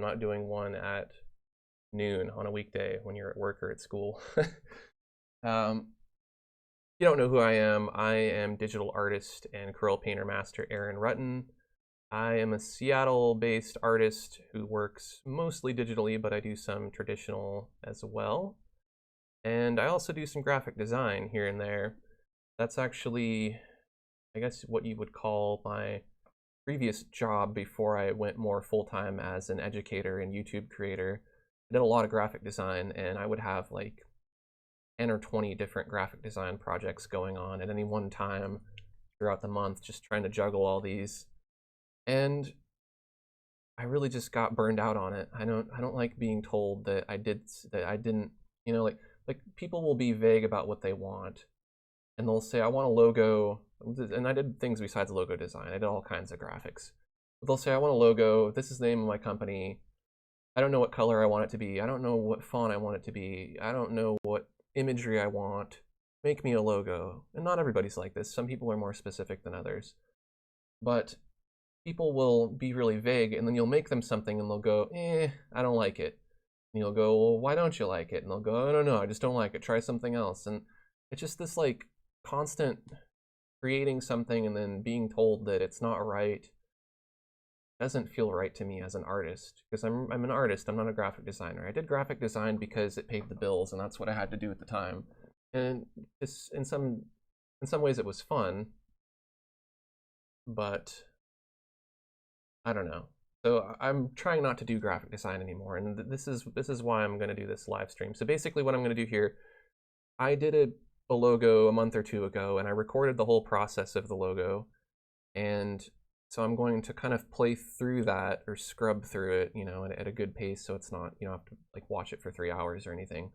out doing one at noon on a weekday when you're at work or at school. If you don't know who I am digital artist and Corel Painter Master Aaron Rutten. I am a Seattle-based artist who works mostly digitally, but I do some traditional as well. And I also do some graphic design here and there. That's actually, I guess, what you would call my previous job before I went more full-time as an educator and YouTube creator. I did a lot of graphic design, and I would have like 10 or 20 different graphic design projects going on at any one time throughout the month, just trying to juggle all these. And I really just got burned out on it. I don't like being told that I didn't, you know, like people will be vague about what they want, and they'll say, I want a logo, and I did things besides logo design. I did all kinds of graphics. But they'll say, I want a logo, this is the name of my company. I don't know what color I want it to be. I don't know what font I want it to be. I don't know what imagery I want. Make me a logo. And not everybody's like this. Some people are more specific than others. But people will be really vague, and then you'll make them something and they'll go, I don't like it. And you'll go, well, why don't you like it? And they'll go, I don't know, I just don't like it. Try something else. And it's just this like constant creating something and then being told that it's not right. Doesn't feel right to me as an artist, because I'm an artist, I'm not a graphic designer. I did graphic design because it paid the bills, and that's what I had to do at the time. And it's, in some ways it was fun, but I don't know. So I'm trying not to do graphic design anymore, and this is why I'm going to do this live stream. So basically what I'm going to do here, I did a logo a month or two ago, and I recorded the whole process of the logo, and so I'm going to kind of play through that or scrub through it, you know, at a good pace, so it's not, you don't have to like watch it for 3 hours or anything,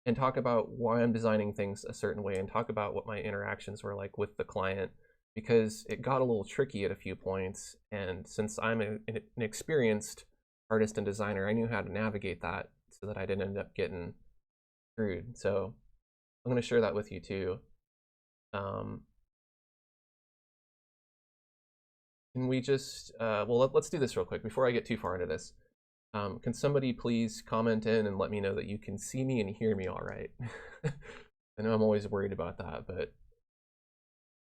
and talk about why I'm designing things a certain way, and talk about what my interactions were like with the client, because it got a little tricky at a few points, and since I'm an experienced artist and designer, I knew how to navigate that so that I didn't end up getting screwed. So I'm going to share that with you too. Can we just, well, let's do this real quick before I get too far into this. Can somebody please comment in and let me know that you can see me and hear me all right? I know I'm always worried about that, but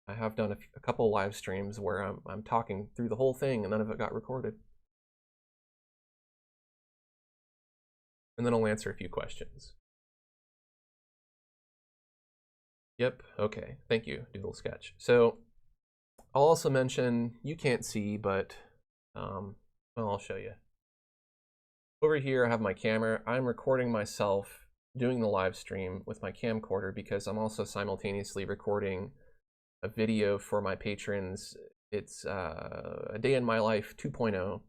I have done a couple live streams where I'm talking through the whole thing and none of it got recorded. And then I'll answer a few questions. Yep, okay, thank you, Doodle Sketch. So I'll also mention, you can't see, but well, I'll show you. Over here I have my camera. I'm recording myself doing the live stream with my camcorder because I'm also simultaneously recording a video for my patrons. It's a day in my life 2.0,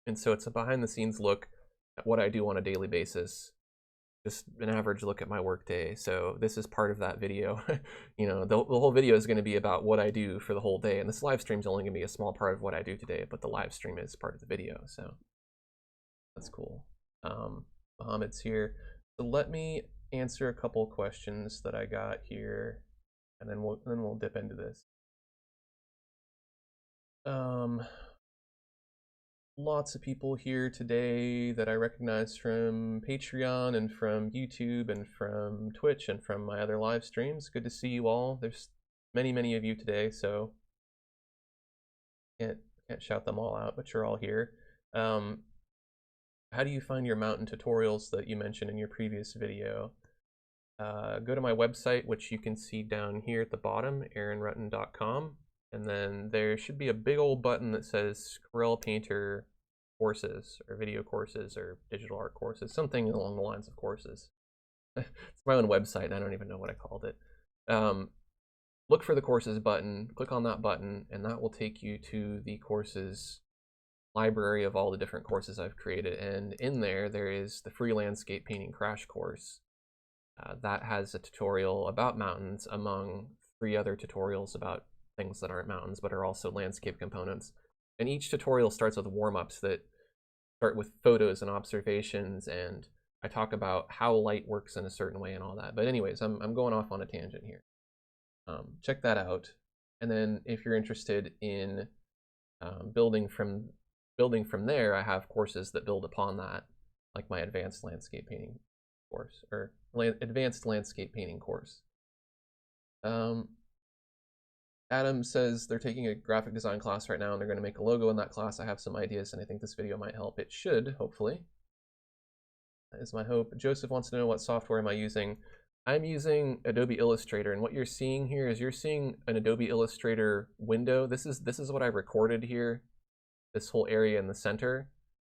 and so it's a behind the scenes look at what I do on a daily basis, just an average look at my workday. So this is part of that video. You know, the whole video is going to be about what I do for the whole day, and this live stream is only going to be a small part of what I do today, but the live stream is part of the video, so that's cool. Mohammed's here. So let me answer a couple questions that I got here, and then we'll dip into this. Lots of people here today that I recognize from Patreon and from YouTube and from Twitch and from my other live streams. Good to see you all. There's many of you today, so can't shout them all out, but you're all here. How do you find your mountain tutorials that you mentioned in your previous video? Go to my website, which you can see down here at the bottom, aaronrutten.com. And then there should be a big old button that says Corel Painter courses, or video courses, or digital art courses, something along the lines of courses. It's my own website, and I don't even know what I called it. Look for the courses button, click on that button, and that will take you to the courses library of all the different courses I've created. And in there is the free landscape painting crash course. That has a tutorial about mountains among 3 other tutorials about things that aren't mountains but are also landscape components. And each tutorial starts with warm-ups that start with photos and observations, and I talk about how light works in a certain way and all that. But anyways, I'm going off on a tangent here. Check that out. And then if you're interested in building from building from there, I have courses that build upon that, like my advanced landscape painting course, or advanced landscape painting course. Adam says they're taking a graphic design class right now and they're going to make a logo in that class. I have some ideas and I think this video might help. It should, hopefully. That is my hope. Joseph wants to know, what software am I using? I'm using Adobe Illustrator, and what you're seeing here is you're seeing an Adobe Illustrator window. This is what I recorded here, this whole area in the center.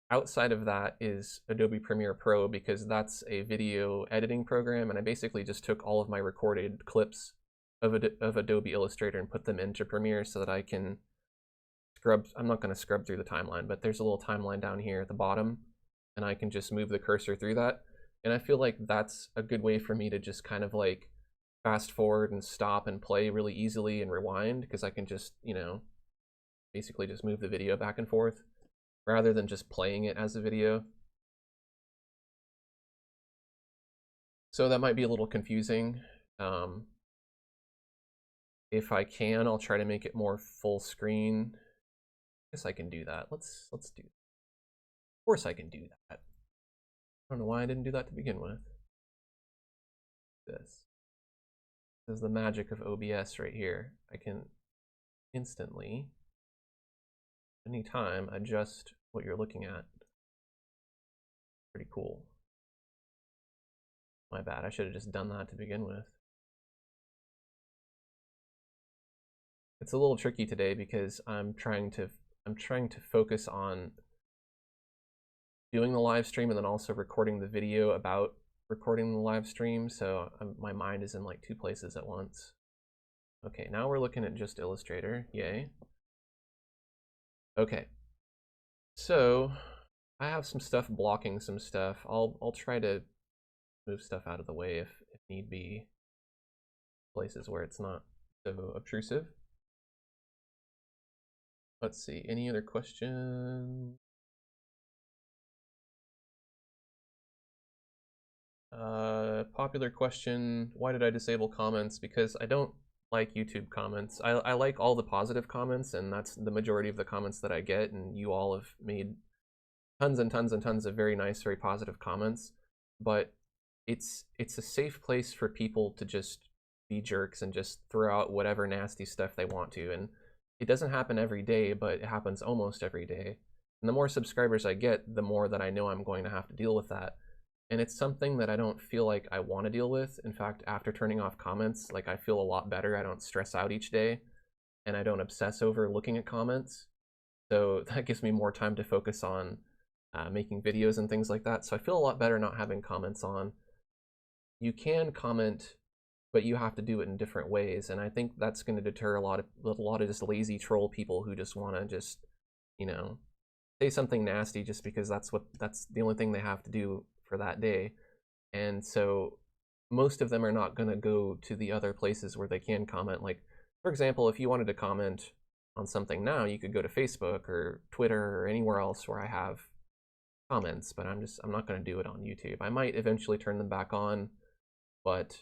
Outside of that is Adobe Premiere Pro, because that's a video editing program, and I basically just took all of my recorded clips of Adobe Illustrator and put them into Premiere so that I can scrub. I'm not going to scrub through the timeline, but there's a little timeline down here at the bottom, and I can just move the cursor through that. And I feel like that's a good way for me to just kind of like fast forward and stop and play really easily and rewind, because I can just, you know, basically just move the video back and forth rather than just playing it as a video. So that might be a little confusing. If I can, I'll try to make it more full screen. I guess I can do that. Let's do that. Of course I can do that. I don't know why I didn't do that to begin with. This is the magic of OBS right here. I can instantly, anytime, adjust what you're looking at. Pretty cool. My bad, I should have just done that to begin with. It's a little tricky today because I'm trying to focus on doing the live stream and then also recording the video about recording the live stream, so my mind is in like two places at once. Okay, now we're looking at just Illustrator, yay. Okay, so I have some stuff blocking some stuff. I'll try to move stuff out of the way if need be, places where it's not so obtrusive. Let's see, any other questions? Popular question, why did I disable comments? Because I don't like YouTube comments. I like all the positive comments, and that's the majority of the comments that I get, and you all have made tons and tons and tons of very nice, very positive comments, but it's a safe place for people to just be jerks and just throw out whatever nasty stuff they want to, and it doesn't happen every day, but it happens almost every day. And the more subscribers I get, the more that I know I'm going to have to deal with that. And it's something that I don't feel like I want to deal with. In fact, after turning off comments, like, I feel a lot better. I don't stress out each day, and I don't obsess over looking at comments. So that gives me more time to focus on making videos and things like that. So I feel a lot better not having comments on. You can comment, but you have to do it in different ways. And I think that's going to deter a lot of just lazy troll people who just want to just, you know, say something nasty just because that's the only thing they have to do for that day. And so most of them are not going to go to the other places where they can comment. Like, for example, if you wanted to comment on something now, you could go to Facebook or Twitter or anywhere else where I have comments, but I'm not going to do it on YouTube. I might eventually turn them back on, but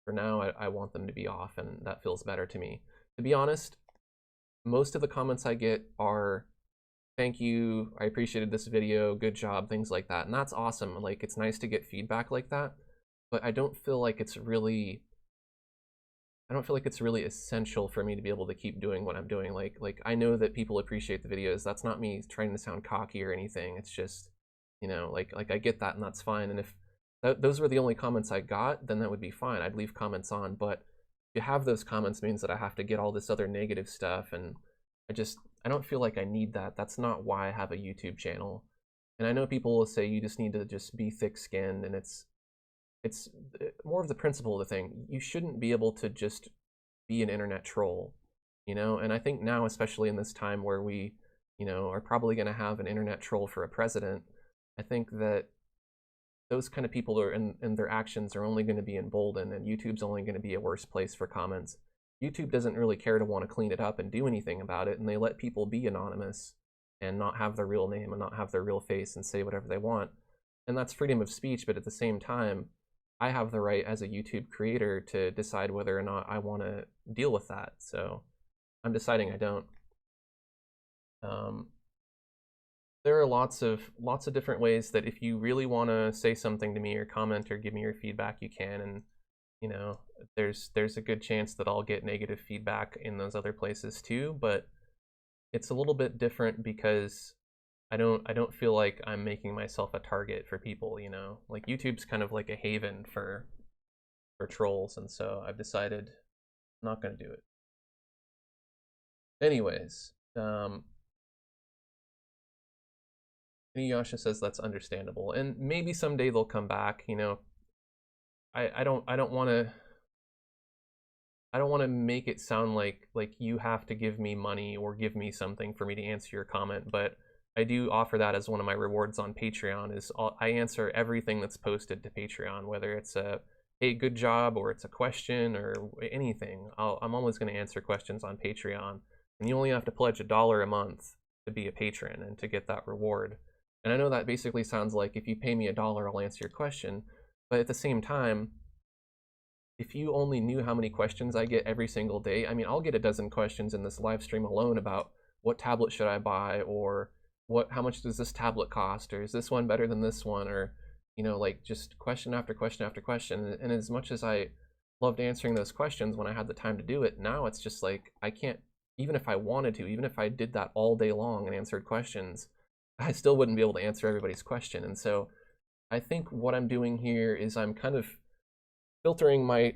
for now I want them to be off, and that feels better to me. To be honest, most of the comments I get are, thank you, I appreciated this video, good job, things like that. And that's awesome. Like, it's nice to get feedback like that, but I don't feel like it's really essential for me to be able to keep doing what I'm doing. Like I know that people appreciate the videos. That's not me trying to sound cocky or anything. It's just, you know, like I get that, and that's fine. And if those were the only comments I got, then that would be fine. I'd leave comments on, but to have those comments means that I have to get all this other negative stuff, and I don't feel like I need that. That's not why I have a YouTube channel. And I know people will say you just need to just be thick-skinned, and it's more of the principle of the thing. You shouldn't be able to just be an internet troll, you know? And I think now, especially in this time where we, you know, are probably going to have an internet troll for a president, I think that those kind of people and their actions are only going to be emboldened, and YouTube's only going to be a worse place for comments. YouTube doesn't really care to want to clean it up and do anything about it, and they let people be anonymous and not have their real name and not have their real face and say whatever they want. And that's freedom of speech, but at the same time, I have the right as a YouTube creator to decide whether or not I want to deal with that. So I'm deciding I don't. There are lots of different ways that if you really want to say something to me or comment or give me your feedback, you can. And you know, there's a good chance that I'll get negative feedback in those other places too, but it's a little bit different because I don't feel like I'm making myself a target for people, you know. Like YouTube's kind of like a haven for trolls, and so I've decided I'm not going to do it. Anyways, Inuyasha says that's understandable, and maybe someday they'll come back. You know, I don't want to. I don't want to make it sound like you have to give me money or give me something for me to answer your comment, but I do offer that as one of my rewards on Patreon. Is I answer everything that's posted to Patreon, whether it's a hey, good job, or it's a question or anything. I'm always going to answer questions on Patreon, and you only have to pledge $1 a month to be a patron and to get that reward. And I know that basically sounds like if you pay me $1, I'll answer your question, but at the same time, if you only knew how many questions I get every single day, I mean, I'll get a dozen questions in this live stream alone about what tablet should I buy, or how much does this tablet cost, or is this one better than this one, or you know, like just question after question after question. And as much as I loved answering those questions when I had the time to do it, now it's just like I can't, even if I wanted to, even if I did that all day long and answered questions, I still wouldn't be able to answer everybody's question. And so I think what I'm doing here is I'm kind of filtering my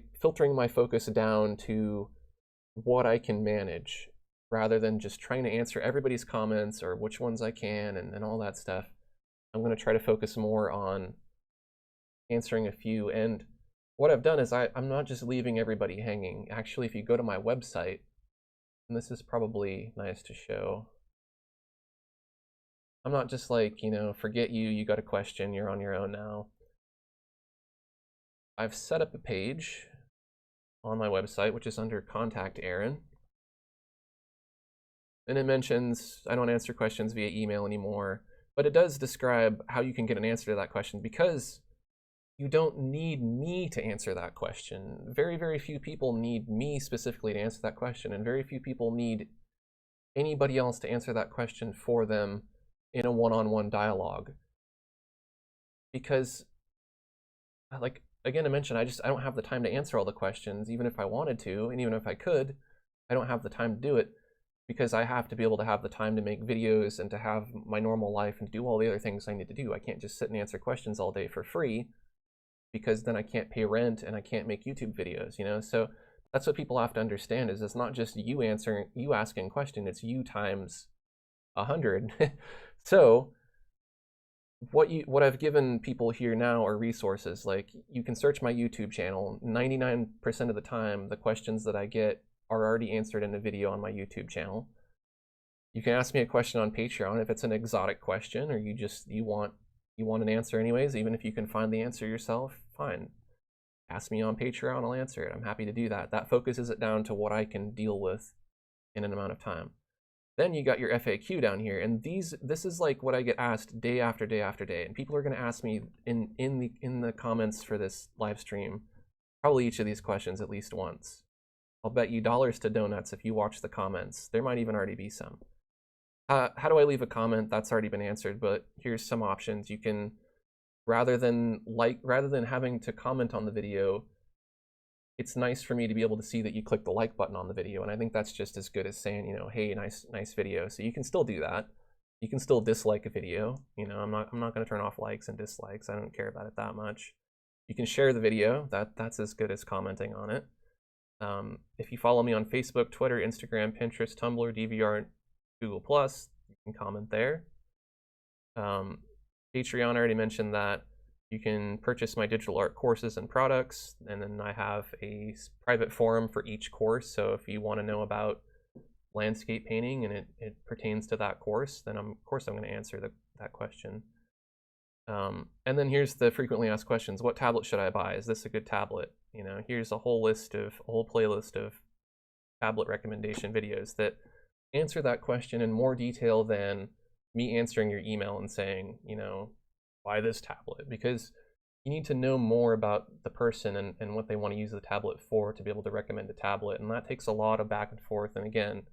focus down to what I can manage, rather than just trying to answer everybody's comments or which ones I can and all that stuff. I'm going to try to focus more on answering a few. And what I've done is I'm not just leaving everybody hanging. Actually, if you go to my website, and this is probably nice to show, I'm not just like, you know, forget you got a question, you're on your own now. I've set up a page on my website, which is under Contact Aaron. And it mentions I don't answer questions via email anymore, but it does describe how you can get an answer to that question, because you don't need me to answer that question. Very, very few people need me specifically to answer that question, and very few people need anybody else to answer that question for them in a one-on-one dialogue. Because, like, again, I mentioned, I don't have the time to answer all the questions, even if I wanted to, and even if I could, I don't have the time to do it, because I have to be able to have the time to make videos and to have my normal life and do all the other things I need to do. I can't just sit and answer questions all day for free, because then I can't pay rent and I can't make YouTube videos, you know? So that's what people have to understand, is it's not just you asking a question, it's you times 100. So what I've given people here now are resources. Like, you can search my YouTube channel. 99% of the time, the questions that I get are already answered in a video on my YouTube channel. You can ask me a question on Patreon if it's an exotic question, or you want an answer anyways. Even if you can find the answer yourself, fine. Ask me on Patreon, I'll answer it. I'm happy to do that. That focuses it down to what I can deal with in an amount of time. Then you got your FAQ down here, and this is like what I get asked day after day after day, and people are going to ask me in the comments for this live stream probably each of these questions at least once. I'll bet you dollars to donuts if you watch the comments. There might even already be some. How do I leave a comment? That's already been answered, but here's some options. You can, rather than having to comment on the video, it's nice for me to be able to see that you click the like button on the video, and I think that's just as good as saying, you know, hey, nice video. So you can still do that. You can still dislike a video. You know, I'm not going to turn off likes and dislikes. I don't care about it that much. You can share the video. That's as good as commenting on it. If you follow me on Facebook, Twitter, Instagram, Pinterest, Tumblr, DVR, Google+, you can comment there. Patreon, I already mentioned that. You can purchase my digital art courses and products, and then I have a private forum for each course. So if you want to know about landscape painting and it pertains to that course, then of course I'm going to answer that question. And then here's the frequently asked questions. What tablet should I buy? Is this a good tablet? You know, here's a whole playlist of tablet recommendation videos that answer that question in more detail than me answering your email and saying, you know, buy this tablet, because you need to know more about the person and what they want to use the tablet for to be able to recommend a tablet, and that takes a lot of back and forth. And again,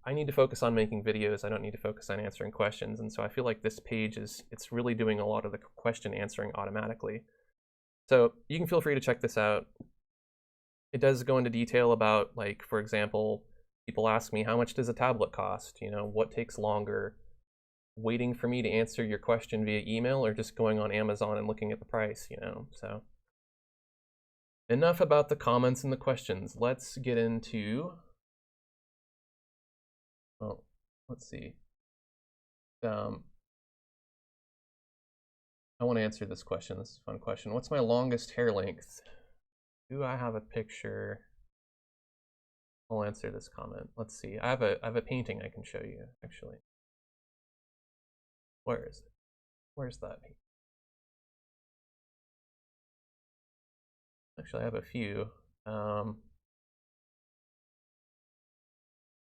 I need to focus on making videos. I don't need to focus on answering questions. And so I feel like this page it's really doing a lot of the question answering automatically. So you can feel free to check this out. It does go into detail about, like, for example, people ask me, how much does a tablet cost? You know, what takes longer? Waiting for me to answer your question via email, or just going on Amazon and looking at the price, you know? So enough about the comments and the questions. Let's get into, oh, let's see. I want to answer this question. This is a fun question. What's my longest hair length? Do I have a picture? I'll answer this comment. Let's see. I have a painting I can show you, actually. Where is it? Where's that painting? Actually, I have a few.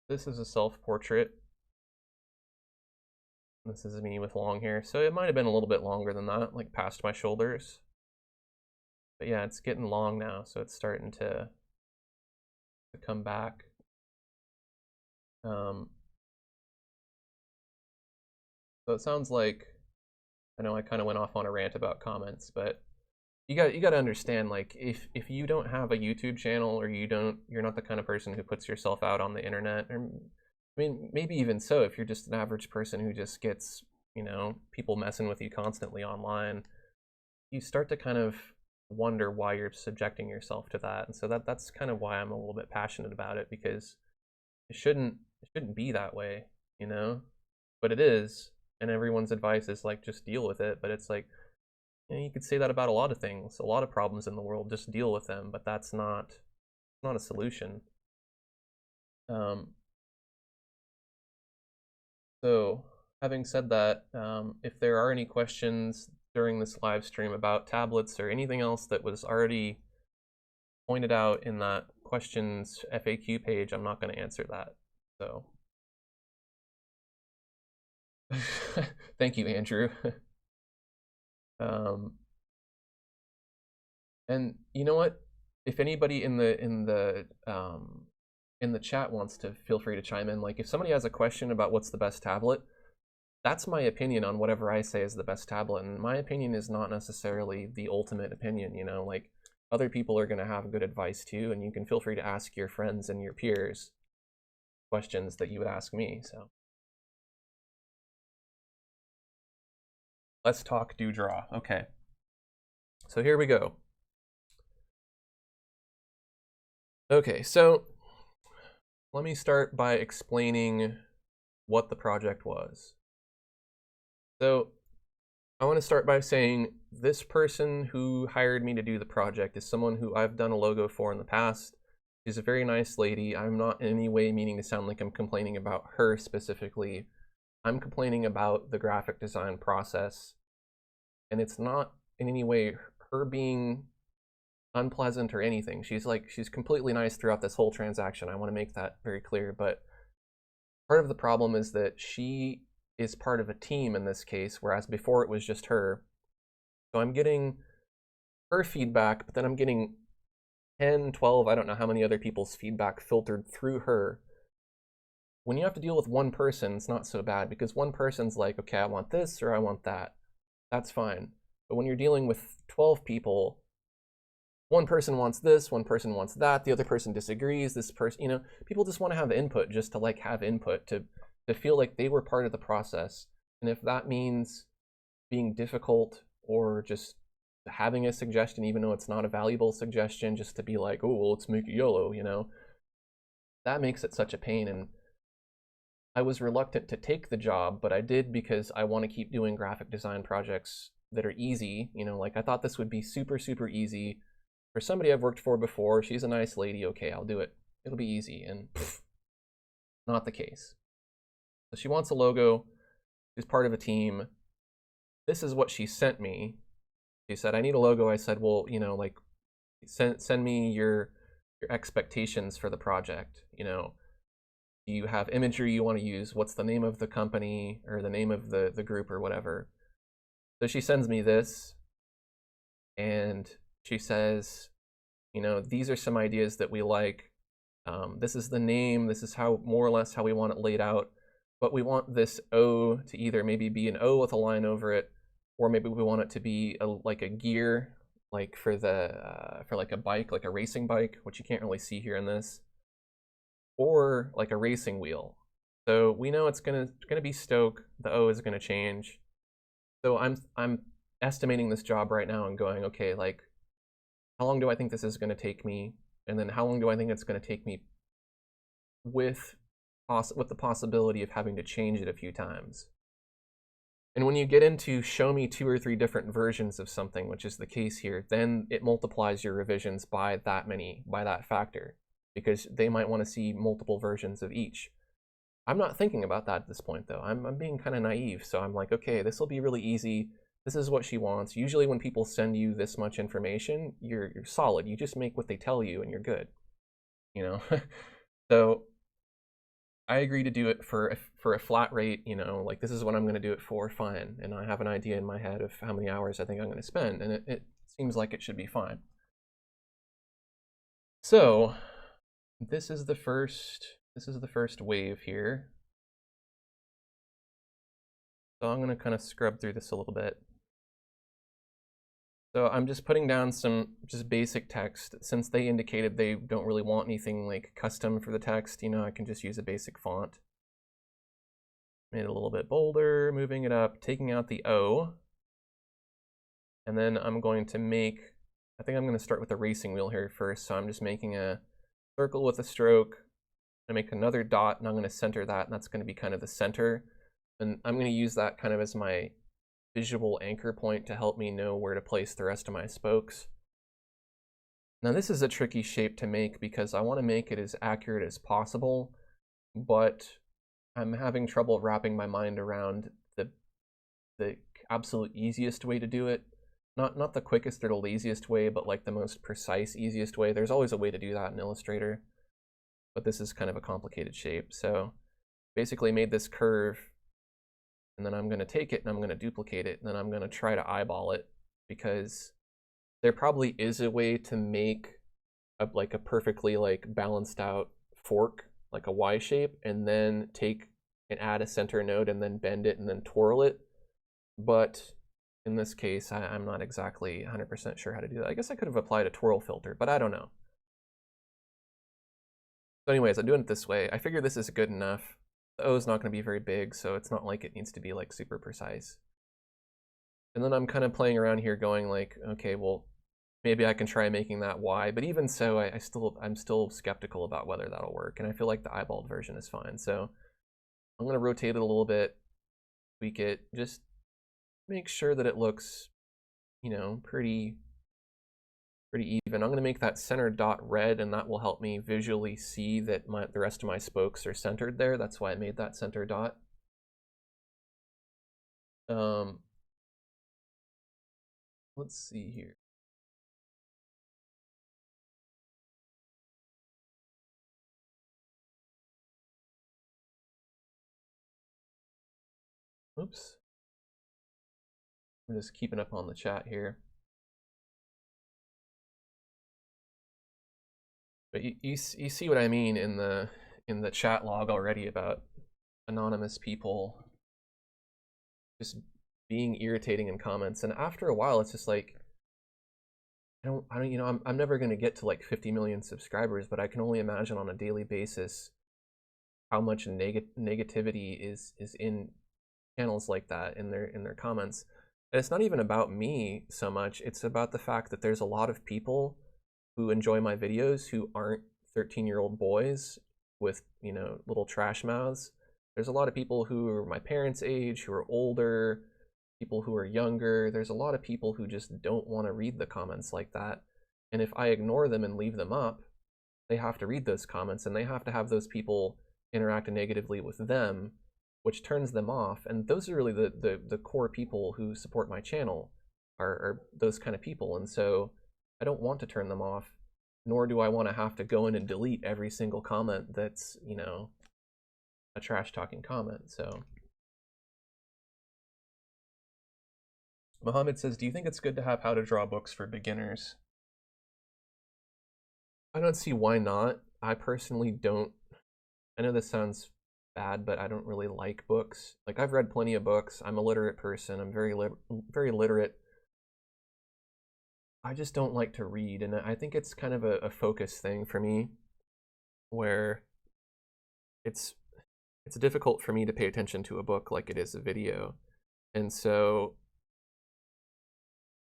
This is a self-portrait. This is me with long hair. So it might have been a little bit longer than that, like past my shoulders. But yeah, it's getting long now, so it's starting to come back. So it sounds like, I know I kind of went off on a rant about comments, but you got to understand, like, if you don't have a YouTube channel, or you're not the kind of person who puts yourself out on the internet, or I mean, maybe even so, if you're just an average person who just gets, you know, people messing with you constantly online, you start to kind of wonder why you're subjecting yourself to that. And so that's kind of why I'm a little bit passionate about it, because it shouldn't be that way, you know? But it is, and everyone's advice is like, just deal with it. But it's like, you know, you could say that about a lot of things, a lot of problems in the world, just deal with them, but that's not a solution. So having said that, if there are any questions during this live stream about tablets or anything else that was already pointed out in that questions FAQ page, I'm not going to answer that. So thank you, Andrew. And you know what? If anybody in the chat wants to, feel free to chime in. Like, if somebody has a question about what's the best tablet, that's my opinion on whatever I say is the best tablet. And my opinion is not necessarily the ultimate opinion, you know? Like, other people are going to have good advice too, and you can feel free to ask your friends and your peers questions that you would ask me. So let's talk do draw. Okay, so here we go. Okay, so let me start by explaining what the project was. So I want to start by saying this person who hired me to do the project is someone who I've done a logo for in the past. She's a very nice lady. I'm not in any way meaning to sound like I'm complaining about her specifically. I'm complaining about the graphic design process. And it's not in any way her being unpleasant or anything. She's completely nice throughout this whole transaction. I want to make that very clear. But part of the problem is that she is part of a team in this case, whereas before it was just her. So I'm getting her feedback, but then I'm getting 10, 12, I don't know how many other people's feedback filtered through her. When you have to deal with one person, it's not so bad, because one person's like, okay, I want this or I want that. That's fine. But when you're dealing with 12 people, one person wants this, one person wants that, the other person disagrees, this person, you know, people just want to have input just to like have input, to feel like they were part of the process. And if that means being difficult or just having a suggestion, even though it's not a valuable suggestion, just to be like, oh, well, let's make it yellow, you know, that makes it such a pain. And I was reluctant to take the job, but I did because I want to keep doing graphic design projects that are easy. You know, like, I thought this would be super, super easy for somebody I've worked for before. She's a nice lady. Okay, I'll do it. It'll be easy. And not the case. So she wants a logo. She's part of a team. This is what she sent me. She said, I need a logo. I said, well, you know, like, send me your expectations for the project. You know, do you have imagery you want to use? What's the name of the company or the name of the group or whatever? So she sends me this, and she says, you know, these are some ideas that we like. This is the name, this is how more or less how we want it laid out, but we want this O to either maybe be an O with a line over it, or maybe we want it to be like a gear, like for like a bike, like a racing bike, which you can't really see here in this, or like a racing wheel. So we know it's gonna be Stoke. The O is gonna change. So I'm estimating this job right now and going, okay, like how long do I think this is gonna take me, and then how long do I think it's gonna take me with the possibility of having to change it a few times. And when you get into show me 2 or 3 different versions of something, which is the case here, then it multiplies your revisions by that factor, because they might want to see multiple versions of each. I'm not thinking about that at this point though. I'm being kind of naive, so I'm like, okay, this will be really easy. This is what she wants. Usually when people send you this much information, you're solid. You just make what they tell you and you're good. You know? So I agree to do it for a flat rate, you know, like this is what I'm going to do it for, fine. And I have an idea in my head of how many hours I think I'm going to spend, and it seems like it should be fine. So this is the first wave here. So I'm going to kind of scrub through this a little bit. So I'm just putting down some just basic text. Since they indicated they don't really want anything like custom for the text, you know, I can just use a basic font. Made it a little bit bolder, moving it up, taking out the O. And then I'm going to make, I think I'm going to start with the racing wheel here first. So I'm just making a circle with a stroke. I make another dot, and I'm going to center that, and that's going to be kind of the center. And I'm going to use that kind of as my visual anchor point to help me know where to place the rest of my spokes. Now this is a tricky shape to make because I want to make it as accurate as possible, but I'm having trouble wrapping my mind around the absolute easiest way to do it. Not the quickest or the laziest way, but like the most precise, easiest way. There's always a way to do that in Illustrator, but this is kind of a complicated shape. So basically made this curve, and then I'm going to take it and I'm going to duplicate it, and then I'm going to try to eyeball it, because there probably is a way to make like a perfectly like balanced out fork, like a Y shape, and then take and add a center node and then bend it and then twirl it. But in this case, I'm not exactly 100% sure how to do that. I guess I could have applied a twirl filter, but I don't know. So anyways, I'm doing it this way. I figure this is good enough. The O is not going to be very big, so it's not like it needs to be like super precise. And then I'm kind of playing around here going like, okay, well, maybe I can try making that Y, but even so, I'm still skeptical about whether that'll work, and I feel like the eyeballed version is fine. So I'm going to rotate it a little bit, tweak it, just make sure that it looks, you know, pretty even. I'm going to make that center dot red, and that will help me visually see that the rest of my spokes are centered there. That's why I made that center dot. Let's see here. Oops. I'm just keeping up on the chat here. But you see what I mean in the chat log already about anonymous people just being irritating in comments, and after a while it's just like I don't you know, I'm never going to get to like 50 million subscribers, but I can only imagine on a daily basis how much negativity is in channels like that in their comments. And it's not even about me so much, it's about the fact that there's a lot of people who enjoy my videos who aren't 13-year-old boys with, you know, little trash mouths. There's a lot of people who are my parents' age, who are older, people who are younger. There's a lot of people who just don't want to read the comments like that. And if I ignore them and leave them up, they have to read those comments, and they have to have those people interact negatively with them, which turns them off. And those are really the core people who support my channel, are those kind of people. And so I don't want to turn them off, nor do I want to have to go in and delete every single comment that's, you know, a trash talking comment. So Mohammed says, do you think it's good to have how to draw books for beginners? I don't see why not. I personally don't, I know this sounds bad, but I don't really like books. Like, I've read plenty of books. I'm a literate person. I'm very literate. I just don't like to read, and I think it's kind of a focus thing for me, where it's difficult for me to pay attention to a book like it is a video. And so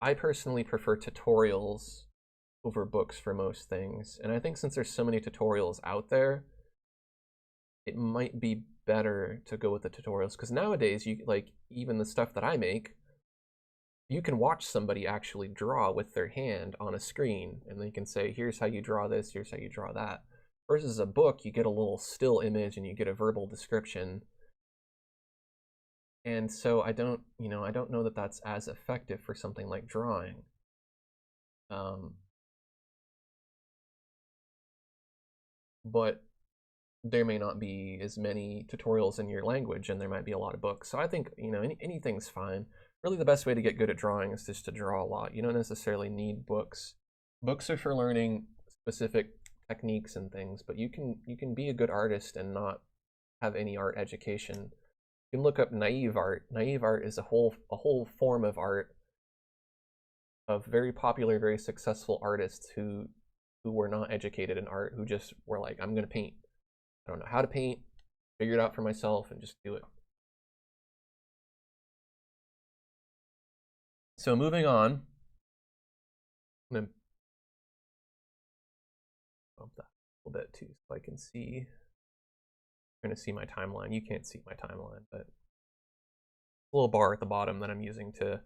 I personally prefer tutorials over books for most things. And I think since there's so many tutorials out there, it might be better to go with the tutorials, because nowadays, you like, even the stuff that I make, you can watch somebody actually draw with their hand on a screen, and they can say, here's how you draw this, here's how you draw that. Versus a book, you get a little still image and you get a verbal description. And so I don't know that that's as effective for something like drawing. But there may not be as many tutorials in your language, and there might be a lot of books. So I think, anything's fine. Really, the best way to get good at drawing is just to draw a lot. You don't necessarily need books. Books are for learning specific techniques and things, but you can be a good artist and not have any art education. You can look up naive art. Naive art is a whole form of art of very popular, very successful artists who were not educated in art, who just were like, I'm gonna paint. I don't know how to paint, figure it out for myself and just do it. So moving on, I'm gonna bump that a little bit too so I can see. I'm gonna see my timeline. You can't see my timeline, but a little bar at the bottom that I'm using to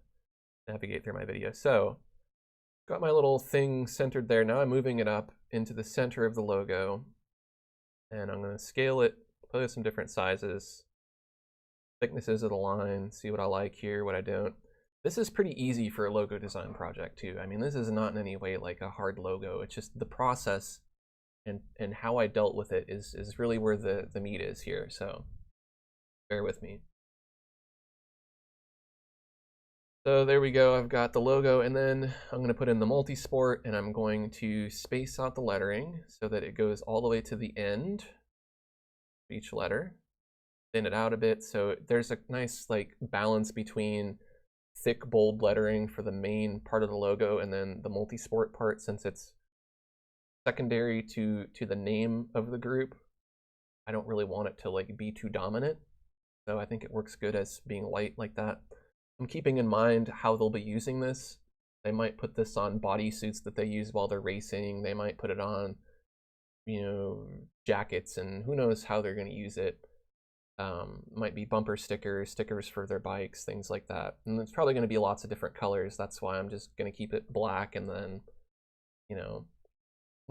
navigate through my video. So got my little thing centered there. Now I'm moving it up into the center of the logo, and I'm going to scale it, play with some different sizes, thicknesses of the line, see what I like here, what I don't. This is pretty easy for a logo design project too. I mean, this is not in any way like a hard logo. It's just the process and how I dealt with it is really where the meat is here. So bear with me. So there we go, I've got the logo, and then I'm going to put in the multi-sport, and I'm going to space out the lettering so that it goes all the way to the end of each letter. Thin it out a bit so there's a nice like balance between thick, bold lettering for the main part of the logo and then the multi-sport part, since it's secondary to the name of the group. I don't really want it to like be too dominant, so I think it works good as being light like that. I'm keeping in mind how they'll be using this. They might put this on bodysuits that they use while they're racing. They might put it on, jackets, and who knows how they're going to use it. Might be bumper stickers for their bikes, things like that. And it's probably going to be lots of different colors. That's why I'm just going to keep it black, and then,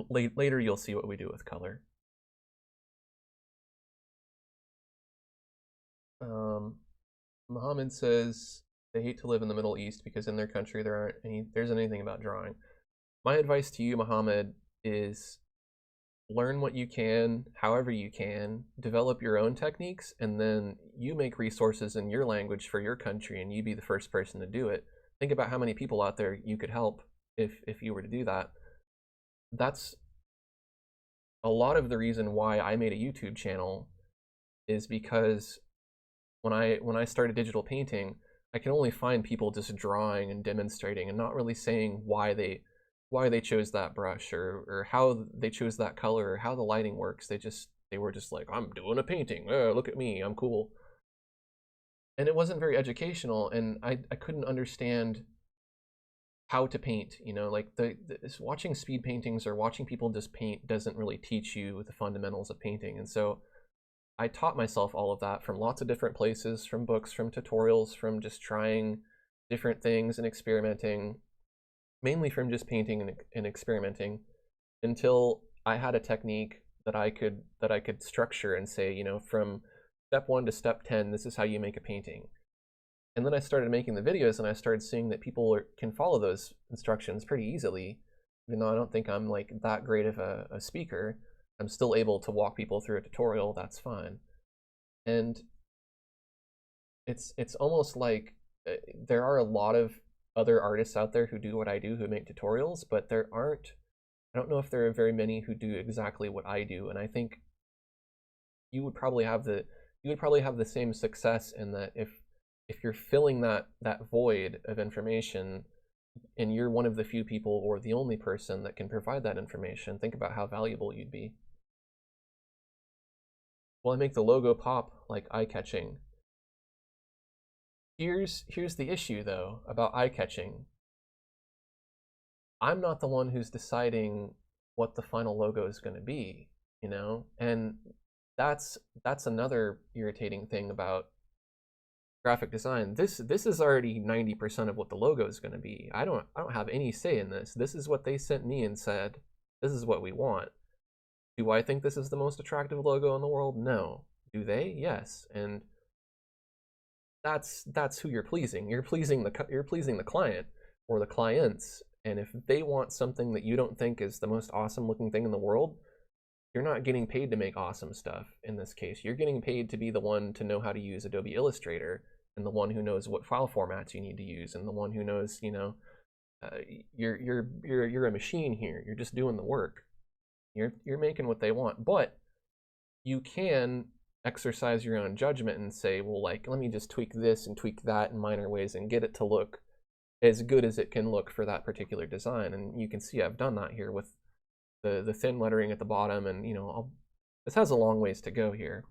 later you'll see what we do with color. Muhammad says they hate to live in the Middle East because in their country there isn't anything about drawing. My advice to you, Muhammad, is learn what you can, however you can, develop your own techniques, and then you make resources in your language for your country, and you be the first person to do it. Think about how many people out there you could help if you were to do that. That's a lot of the reason why I made a YouTube channel, is because when I started digital painting, I can only find people just drawing and demonstrating and not really saying why they chose that brush or how they chose that color or how the lighting works. They were just like, I'm doing a painting. Oh, look at me, I'm cool. And it wasn't very educational, and I couldn't understand how to paint. Like watching speed paintings or watching people just paint doesn't really teach you the fundamentals of painting. And so I taught myself all of that from lots of different places, from books, from tutorials, from just trying different things and experimenting, mainly from just painting and experimenting, until I had a technique that I could structure and say, from step 1 to step 10, this is how you make a painting. And then I started making the videos, and I started seeing that people can follow those instructions pretty easily. Even though I don't think I'm like that great of a speaker, I'm still able to walk people through a tutorial. That's fine. And it's almost like there are a lot of other artists out there who do what I do, who make tutorials, but there aren't I don't know if there are very many who do exactly what I do, and I think you would probably have the same success in that if you're filling that void of information and you're one of the few people or the only person that can provide that information, think about how valuable you'd be. Well, I make the logo pop like eye-catching. Here's the issue though about eye-catching. I'm not the one who's deciding what the final logo is going to be, you know? And that's another irritating thing about graphic design. This is already 90% of what the logo is going to be. I don't have any say in this. This is what they sent me and said, this is what we want. Do I think this is the most attractive logo in the world? No. Do they? Yes. And that's who you're pleasing. You're pleasing the client or the clients. And if they want something that you don't think is the most awesome looking thing in the world, you're not getting paid to make awesome stuff in this case. You're getting paid to be the one to know how to use Adobe Illustrator, and the one who knows what file formats you need to use, and the one who knows, you know, you're a machine here. You're just doing the work. You're making what they want, but you can exercise your own judgment and say, well, like, let me just tweak this and tweak that in minor ways and get it to look as good as it can look for that particular design. And you can see I've done that here with the thin lettering at the bottom, and you know, this has a long ways to go here.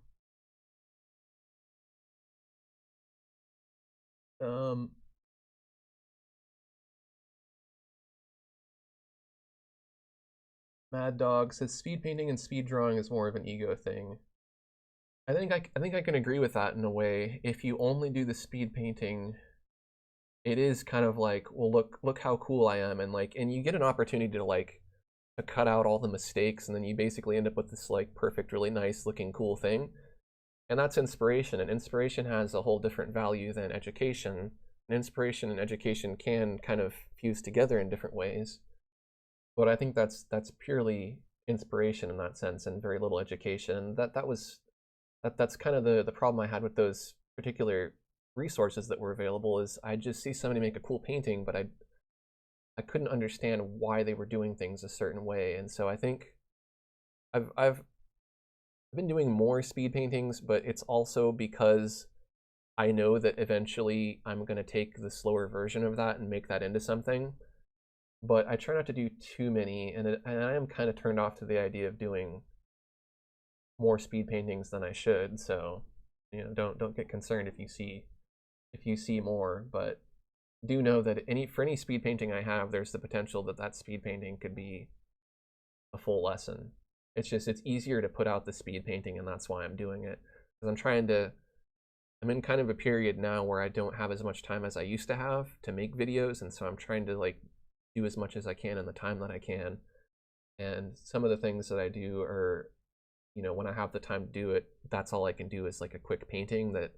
Mad Dog says speed painting and speed drawing is more of an ego thing. I think I can agree with that in a way. If you only do the speed painting, it is kind of like, well, look how cool I am, and like, and you get an opportunity to like to cut out all the mistakes, and then you basically end up with this like perfect, really nice looking cool thing. And that's inspiration, and inspiration has a whole different value than education. And inspiration and education can kind of fuse together in different ways. But I think that's purely inspiration in that sense, and very little education. And that's kind of the problem I had with those particular resources that were available. Is I just see somebody make a cool painting, but I couldn't understand why they were doing things a certain way. And so I think I've been doing more speed paintings, but it's also because I know that eventually I'm going to take the slower version of that and make that into something. But I try not to do too many, and I am kind of turned off to the idea of doing more speed paintings than I should. So, you know, don't get concerned if you see more, but do know that for any speed painting I have, there's the potential that speed painting could be a full lesson. It's just, it's easier to put out the speed painting, and that's why I'm doing it. Because I'm in kind of a period now where I don't have as much time as I used to have to make videos, and so I'm trying to like do as much as I can in the time that I can. And some of the things that I do are, you know, when I have the time to do it, that's all I can do is like a quick painting that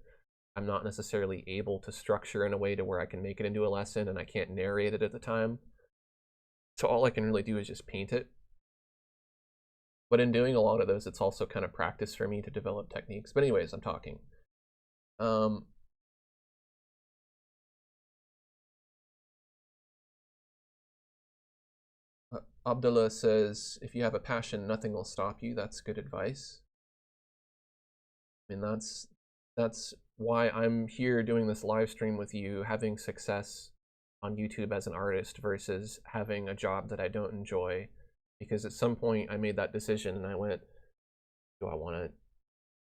I'm not necessarily able to structure in a way to where I can make it into a lesson, and I can't narrate it at the time. So all I can really do is just paint it. But in doing a lot of those, it's also kind of practice for me to develop techniques. But anyways, I'm talking. Abdullah says, if you have a passion, nothing will stop you. That's good advice. I mean, that's why I'm here doing this live stream with you, having success on YouTube as an artist versus having a job that I don't enjoy. Because at some point I made that decision and I went, do I want to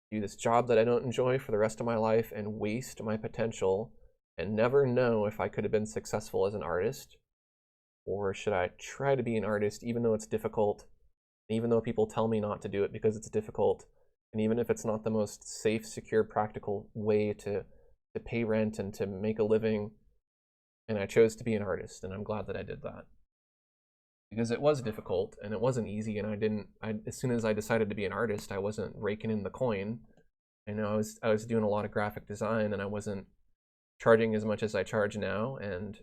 do this job that I don't enjoy for the rest of my life and waste my potential and never know if I could have been successful as an artist? Or should I try to be an artist even though it's difficult, even though people tell me not to do it because it's difficult, and even if it's not the most safe, secure, practical way to pay rent and to make a living? And I chose to be an artist, and I'm glad that I did that. Because it was difficult and it wasn't easy, and as soon as I decided to be an artist, I wasn't raking in the coin. I know I was doing a lot of graphic design, and I wasn't charging as much as I charge now, and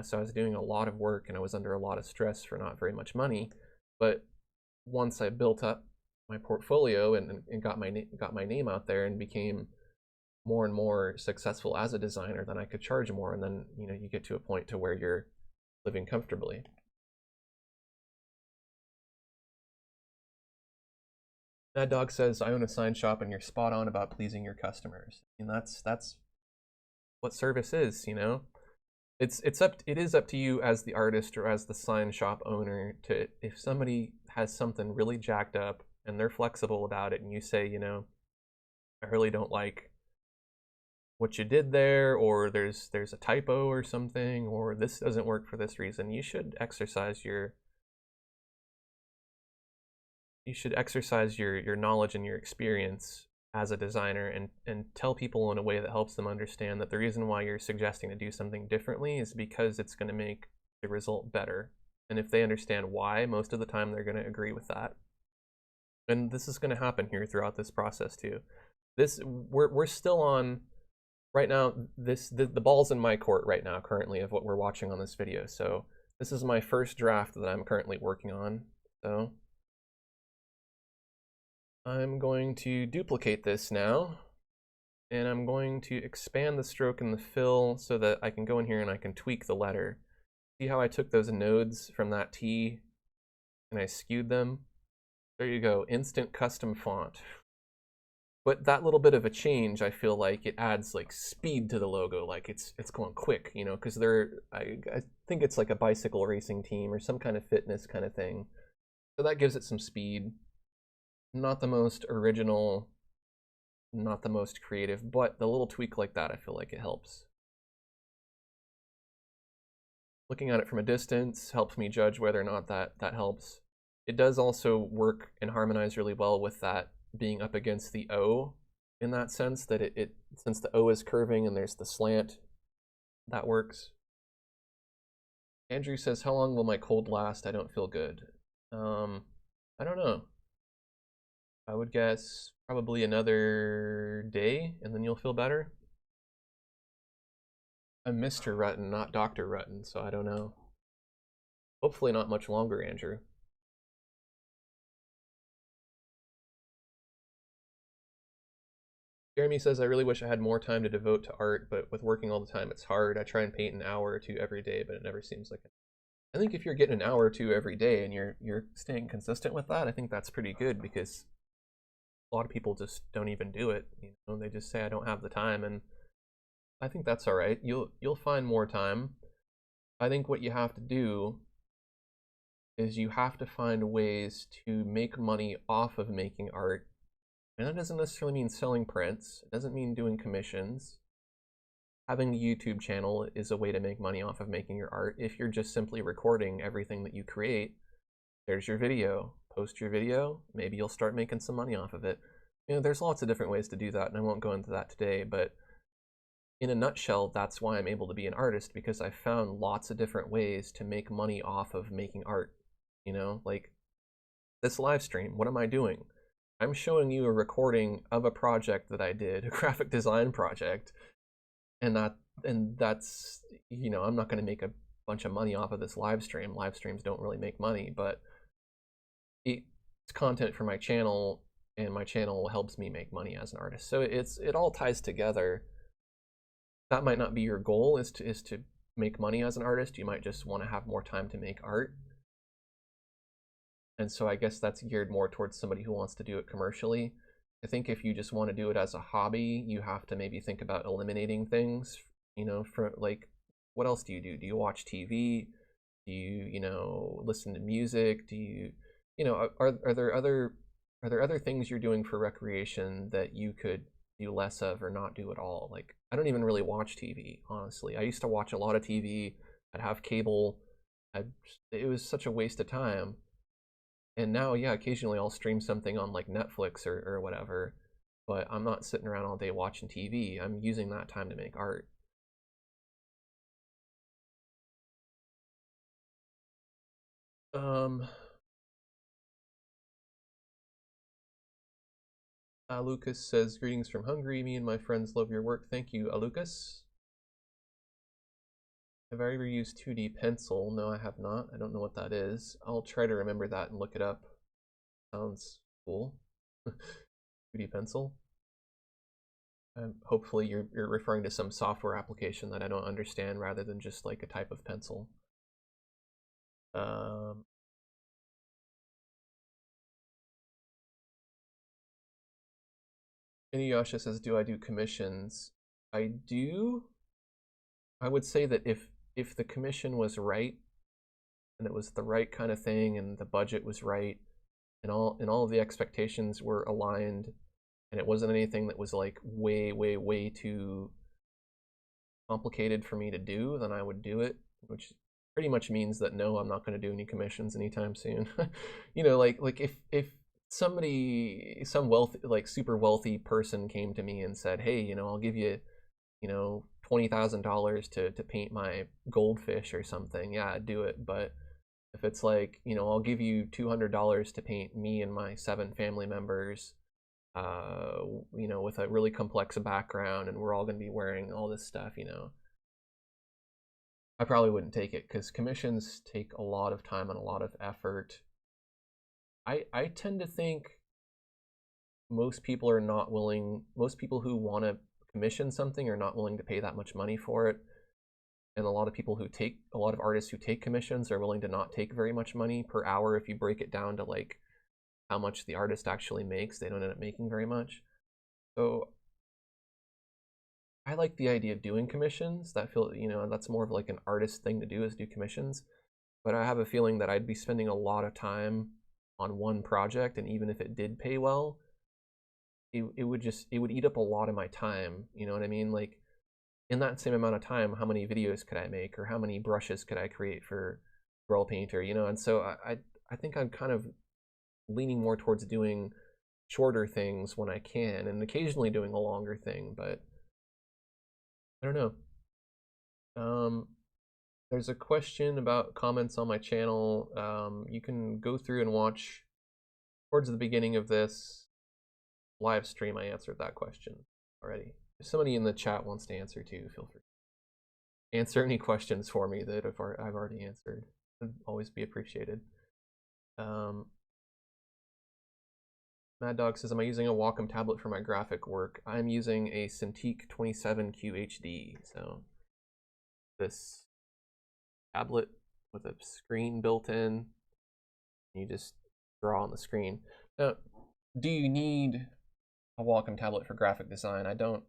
so I was doing a lot of work, and I was under a lot of stress for not very much money. But once I built up my portfolio and got my name out there and became more and more successful as a designer, then I could charge more, and then, you know, you get to a point to where you're living comfortably. That dog says, I own a sign shop and you're spot on about pleasing your customers. I mean, that's what service is, you know? It is up to you as the artist or as the sign shop owner to, if somebody has something really jacked up and they're flexible about it and you say, you know, I really don't like what you did there, or there's a typo or something, or this doesn't work for this reason, you should exercise your knowledge and your experience as a designer, and tell people in a way that helps them understand that the reason why you're suggesting to do something differently is because it's going to make the result better. And if they understand why, most of the time they're going to agree with that. And this is going to happen here throughout this process too. We're still on right now. The ball's in my court right now, currently, of what we're watching on this video. So this is my first draft that I'm currently working on. So I'm going to duplicate this now, and I'm going to expand the stroke and the fill so that I can go in here and I can tweak the letter. See how I took those nodes from that T and I skewed them? There you go, instant custom font. But that little bit of a change, I feel like it adds like speed to the logo, like it's going quick, you know, because I think it's like a bicycle racing team or some kind of fitness kind of thing. So that gives it some speed. Not the most original, not the most creative, but the little tweak like that, I feel like it helps. Looking at it from a distance helps me judge whether or not that helps. It does also work and harmonize really well with that being up against the O, in that sense that since the O is curving and there's the slant, that works. Andrew says, how long will my cold last? I don't feel good. I don't know. I would guess probably another day, and then you'll feel better. I'm Mr. Rutten, not Dr. Rutten, so I don't know. Hopefully not much longer, Andrew. Jeremy says, I really wish I had more time to devote to art, but with working all the time, it's hard. I try and paint an hour or two every day, but it never seems like it. I think if you're getting an hour or two every day and you're staying consistent with that, I think that's pretty good, because a lot of people just don't even do it. You know, they just say, I don't have the time, and I think that's all right. You'll find more time. I think what you have to do is you have to find ways to make money off of making art. And that doesn't necessarily mean selling prints. It doesn't mean doing commissions. Having a YouTube channel is a way to make money off of making your art. If you're just simply recording everything that you create, there's your video. Post your video, maybe you'll start making some money off of it. You know, there's lots of different ways to do that, and I won't go into that today, but in a nutshell, that's why I'm able to be an artist, because I found lots of different ways to make money off of making art. You know, like this live stream, what am I doing? I'm showing you a recording of a project that I did, a graphic design project, and that's, you know, I'm not going to make a bunch of money off of this live stream. Live streams don't really make money, but it's content for my channel, and my channel helps me make money as an artist. So it all ties together. That might not be your goal, is to make money as an artist. You might just want to have more time to make art. And so I guess that's geared more towards somebody who wants to do it commercially. I think if you just want to do it as a hobby, you have to maybe think about eliminating things, you know, for like, what else do? Do you watch TV? Do you know, listen to music? Do you know, are there other things you're doing for recreation that you could do less of or not do at all? Like, I don't even really watch TV, honestly. I used to watch a lot of TV. I'd have cable. It was such a waste of time. And now, yeah, occasionally I'll stream something on like Netflix or whatever, but I'm not sitting around all day watching TV. I'm using that time to make art. Lucas says, greetings from Hungary. Me and my friends love your work. Thank you, Lucas. Have I ever used 2D pencil? No, I have not. I don't know what that is. I'll try to remember that and look it up. Sounds cool. 2D pencil. Hopefully you're referring to some software application that I don't understand, rather than just like a type of pencil. Inuyasha says, do I do commissions? I do. I would say that if the commission was right and it was the right kind of thing and the budget was right and all of the expectations were aligned and it wasn't anything that was like way too complicated for me to do, then I would do it, which pretty much means that no, I'm not going to do any commissions anytime soon. You know, like if somebody, some wealthy, like super wealthy person came to me and said, hey, you know, I'll give you, you know, $20,000 to paint my goldfish or something, yeah, I'd do it. But if it's like, you know, I'll give you $200 to paint me and my 7 family members, you know, with a really complex background, and we're all going to be wearing all this stuff, you know, I probably wouldn't take it because commissions take a lot of time and a lot of effort. I tend to think most people are not willing, most people who want to commission something are not willing to pay that much money for it. And a lot of people who take, a lot of artists who take commissions are willing to not take very much money per hour. If you break it down to like how much the artist actually makes, they don't end up making very much. So I like the idea of doing commissions. That feel, you know, that's more of like an artist thing to do, is do commissions. But I have a feeling that I'd be spending a lot of time on one project, and even if it did pay well, it would eat up a lot of my time. You know what I mean? Like in that same amount of time, how many videos could I make, or how many brushes could I create for Girl Painter? You know, and so I think I'm kind of leaning more towards doing shorter things when I can, and occasionally doing a longer thing, but I don't know. There's a question about comments on my channel. You can go through and watch towards the beginning of this live stream. I answered that question already. If somebody in the chat wants to answer too, feel free. Answer any questions for me that I've already answered. Would always be appreciated. Mad Dog says, am I using a Wacom tablet for my graphic work? I'm using a Cintiq 27Q HD. So this tablet with a screen built in, you just draw on the screen. Now, do you need a Wacom tablet for graphic design? I don't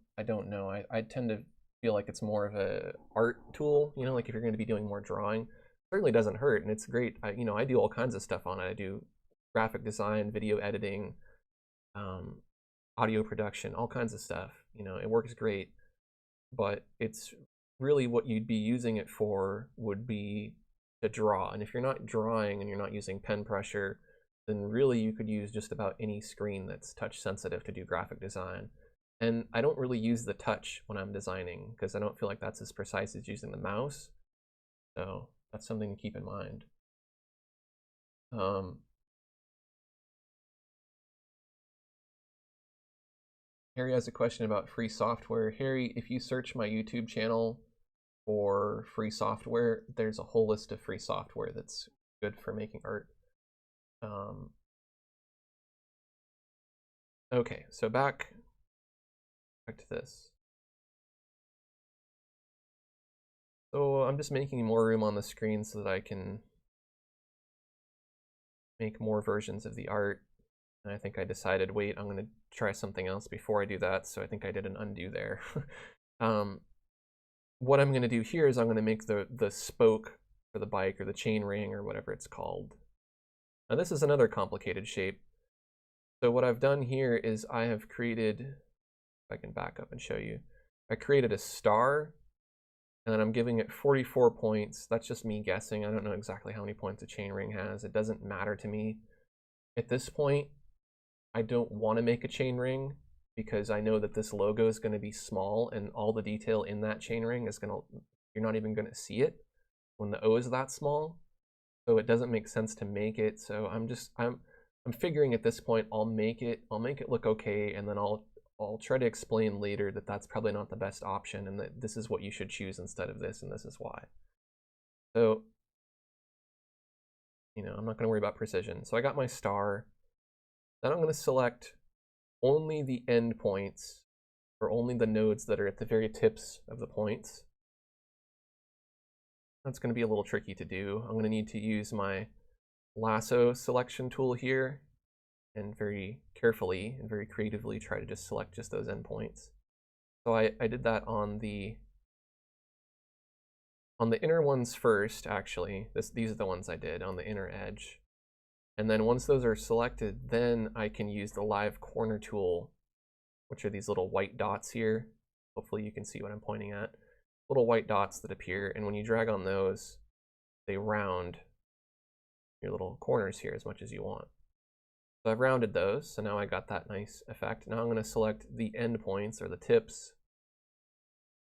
know. I tend to feel like it's more of a art tool, you know, like if you're going to be doing more drawing. It certainly doesn't hurt, and it's great. You know, I do all kinds of stuff on it. I do graphic design, video editing, audio production, all kinds of stuff. You know, it works great, but it's really what you'd be using it for would be to draw. And if you're not drawing and you're not using pen pressure, then really you could use just about any screen that's touch sensitive to do graphic design. And I don't really use the touch when I'm designing because I don't feel like that's as precise as using the mouse. So that's something to keep in mind. Harry has a question about free software. Harry, if you search my YouTube channel for free software, there's a whole list of free software that's good for making art. Okay, so back to this. So I'm just making more room on the screen so that I can make more versions of the art. And I think I decided, wait, I'm going to try something else before I do that. So I think I did an undo there. What I'm going to do here is I'm going to make the spoke for the bike, or the chain ring, or whatever it's called. Now this is another complicated shape. So what I've done here is I have created, if I can back up and show you, I created a star, and then I'm giving it 44 points. That's just me guessing. I don't know exactly how many points a chain ring has. It doesn't matter to me. At this point, I don't want to make a chain ring because I know that this logo is going to be small, and all the detail in that chain ring is going to, you're not even going to see it when the O is that small. So it doesn't make sense to make it. So I'm figuring at this point I'll make it look okay, and then I'll try to explain later that that's probably not the best option, and that this is what you should choose instead of this, and this is why. So, you know, I'm not going to worry about precision. So I got my star. Then I'm going to select only the end points, or only the nodes that are at the very tips of the points. That's going to be a little tricky to do. I'm going to need to use my lasso selection tool here and very carefully and very creatively try to just select just those endpoints. So I did that on the inner ones first, actually. These are the ones I did on the inner edge. And then once those are selected, then I can use the live corner tool, which are these little white dots here. Hopefully you can see what I'm pointing at. Little white dots that appear, and when you drag on those, they round your little corners here as much as you want. So I've rounded those, so now I got that nice effect. Now I'm going to select the endpoints or the tips.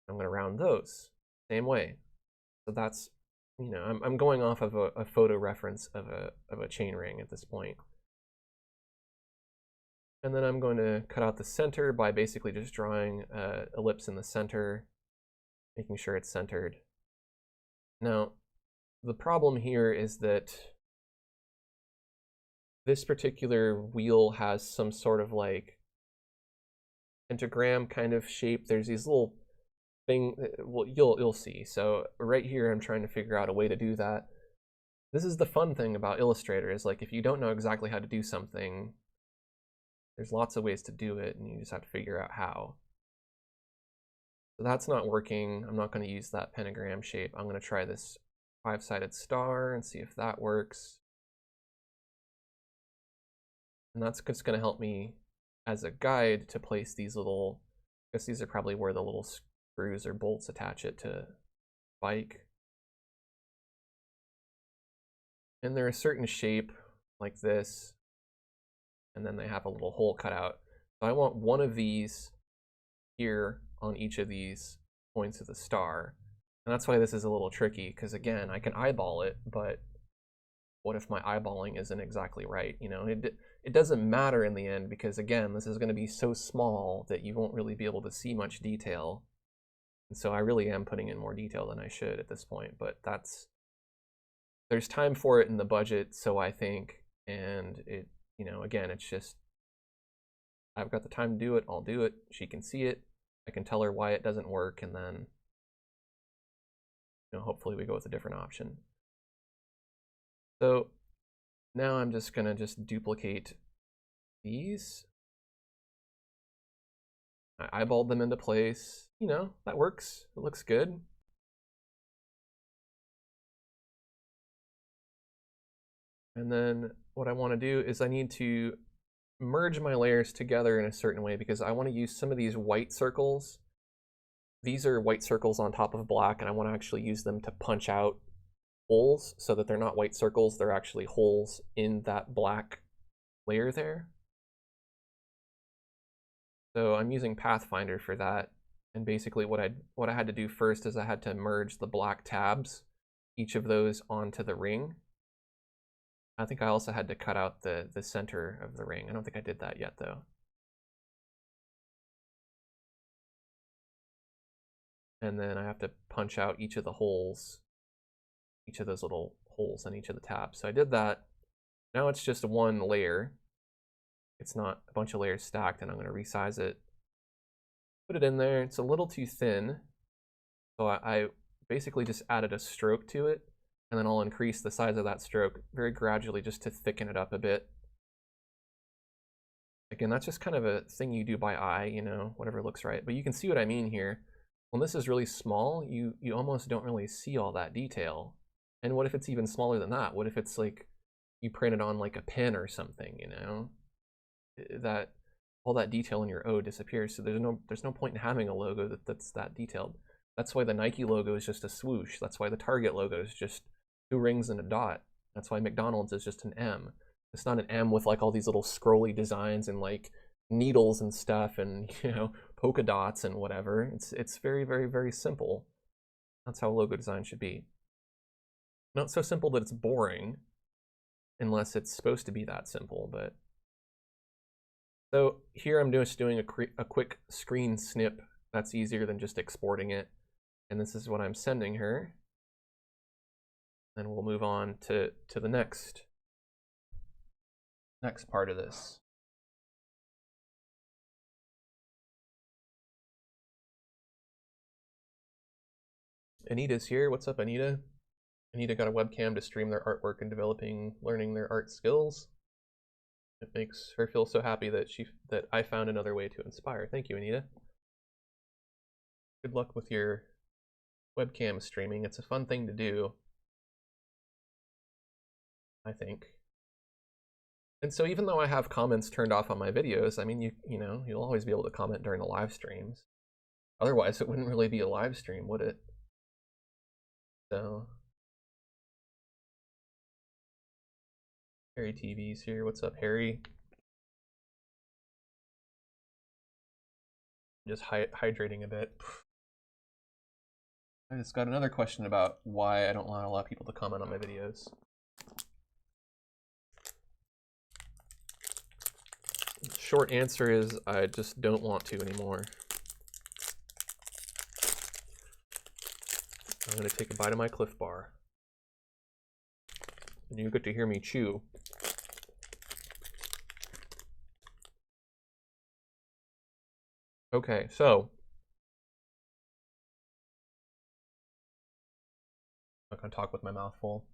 I'm going to round those same way. So that's, you know, I'm going off of a photo reference of a chain ring at this point. And then I'm going to cut out the center by basically just drawing an ellipse in the center, making sure it's centered. Now, the problem here is that this particular wheel has some sort of like pentagram kind of shape. There's these little thing, well, you'll see. So right here, I'm trying to figure out a way to do that. This is the fun thing about Illustrator, is like if you don't know exactly how to do something, there's lots of ways to do it, and you just have to figure out how. So that's not working. I'm not going to use that pentagram shape. I'm going to try this 5-sided star and see if that works. And that's just going to help me as a guide to place these little, I guess these are probably where the little screws or bolts attach it to bike. And they're a certain shape like this, and then they have a little hole cut out. So I want one of these here on each of these points of the star. And that's why this is a little tricky, because again, I can eyeball it, but what if my eyeballing isn't exactly right? You know, it doesn't matter in the end, because again, this is going to be so small that you won't really be able to see much detail. And so I really am putting in more detail than I should at this point, but there's time for it in the budget, so I think, and it, you know, again, it's just, I've got the time to do it, I'll do it, she can see it, I can tell her why it doesn't work, and then, you know, hopefully we go with a different option. So now I'm just gonna duplicate these. I eyeballed them into place. You know, that works. It looks good. And then what I want to do is I need to merge my layers together in a certain way, because I want to use some of these white circles. These are white circles on top of black, and I want to actually use them to punch out holes so that they're not white circles, they're actually holes in that black layer there. So I'm using Pathfinder for that, and basically what I had to do first is I had to merge the black tabs, each of those onto the ring. I think I also had to cut out the center of the ring. I don't think I did that yet though. And then I have to punch out each of the holes, each of those little holes on each of the tabs. So I did that. Now it's just one layer. It's not a bunch of layers stacked, and I'm going to resize it. Put it in there. It's a little too thin. So I basically just added a stroke to it, and then I'll increase the size of that stroke very gradually just to thicken it up a bit. Again, that's just kind of a thing you do by eye, you know, whatever looks right. But you can see what I mean here. When this is really small, you almost don't really see all that detail. And what if it's even smaller than that? What if it's like you print it on like a pen or something, you know? That all that detail in your O disappears. So there's no point in having a logo that's that detailed. That's why the Nike logo is just a swoosh. That's why the Target logo is just 2 rings and a dot. That's why McDonald's is just an M. It's not an M with like all these little scrolly designs and like needles and stuff and, you know, polka dots and whatever. It's very, very, very simple. That's how logo design should be. Not so simple that it's boring, unless it's supposed to be that simple, but. So here I'm just doing a quick screen snip. That's easier than just exporting it. And this is what I'm sending her. Then we'll move on to the next part of this. Anita's here. What's up, Anita? Anita got a webcam to stream their artwork and learning their art skills. It makes her feel so happy that I found another way to inspire. Thank you, Anita. Good luck with your webcam streaming. It's a fun thing to do, I think. And so even though I have comments turned off on my videos, I mean, you know, you'll always be able to comment during the live streams. Otherwise, it wouldn't really be a live stream, would it? So, Harry TV's here. What's up, Harry? Just hydrating a bit. I just got another question about why I don't want to allow people to comment on my videos. Short answer is I just don't want to anymore. I'm going to take a bite of my Cliff Bar. And you get to hear me chew. Okay, so I'm not going to talk with my mouth full.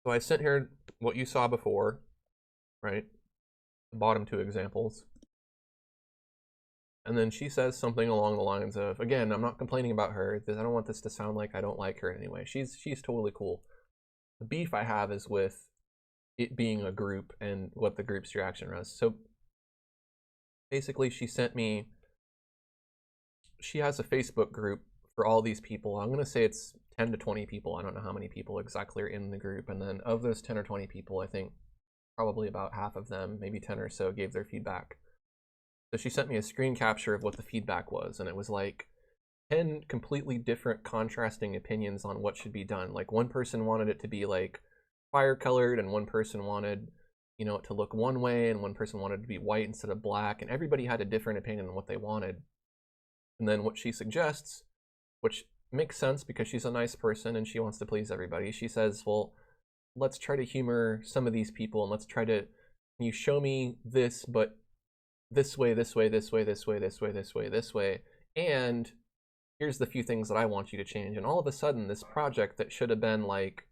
So I sent here what you saw before, right? The bottom two examples. And then she says something along the lines of, again, I'm not complaining about her. I don't want this to sound like I don't like her in any way. She's totally cool. The beef I have is with it being a group and what the group's reaction was. So basically she sent me, she has a Facebook group for all these people. I'm going to say it's 10 to 20 people. I don't know how many people exactly are in the group. And then of those 10 or 20 people, I think probably about half of them, maybe 10 or so, gave their feedback. So she sent me a screen capture of what the feedback was, and it was like 10 completely different contrasting opinions on what should be done. Like one person wanted it to be like fire colored, and one person wanted, you know, it to look one way, and one person wanted it to be white instead of black, and everybody had a different opinion on what they wanted. And then what she suggests, which makes sense because she's a nice person and she wants to please everybody, she says, well, let's try to humor some of these people, and let's try to, can you show me this, but this way, this way, this way, this way, this way, this way, this way, and here's the few things that I want you to change. And all of a sudden, this project that should have been like,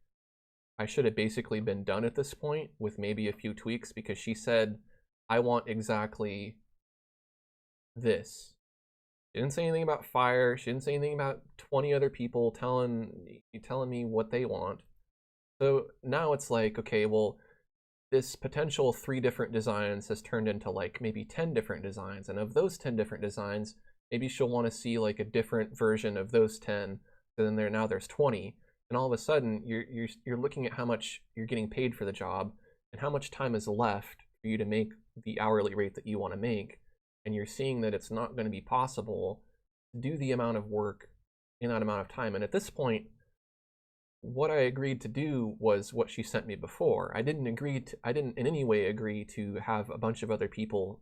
I should have basically been done at this point with maybe a few tweaks, because she said, I want exactly this. She didn't say anything about fire. She didn't say anything about 20 other people telling me what they want. So now it's like, okay, well, this potential 3 different designs has turned into like maybe 10 different designs. And of those 10 different designs, maybe she'll want to see like a different version of those 10. So then now there's 20. And all of a sudden you're looking at how much you're getting paid for the job and how much time is left for you to make the hourly rate that you want to make. And you're seeing that it's not going to be possible to do the amount of work in that amount of time. And at this point, what I agreed to do was what she sent me before. I didn't in any way agree to have a bunch of other people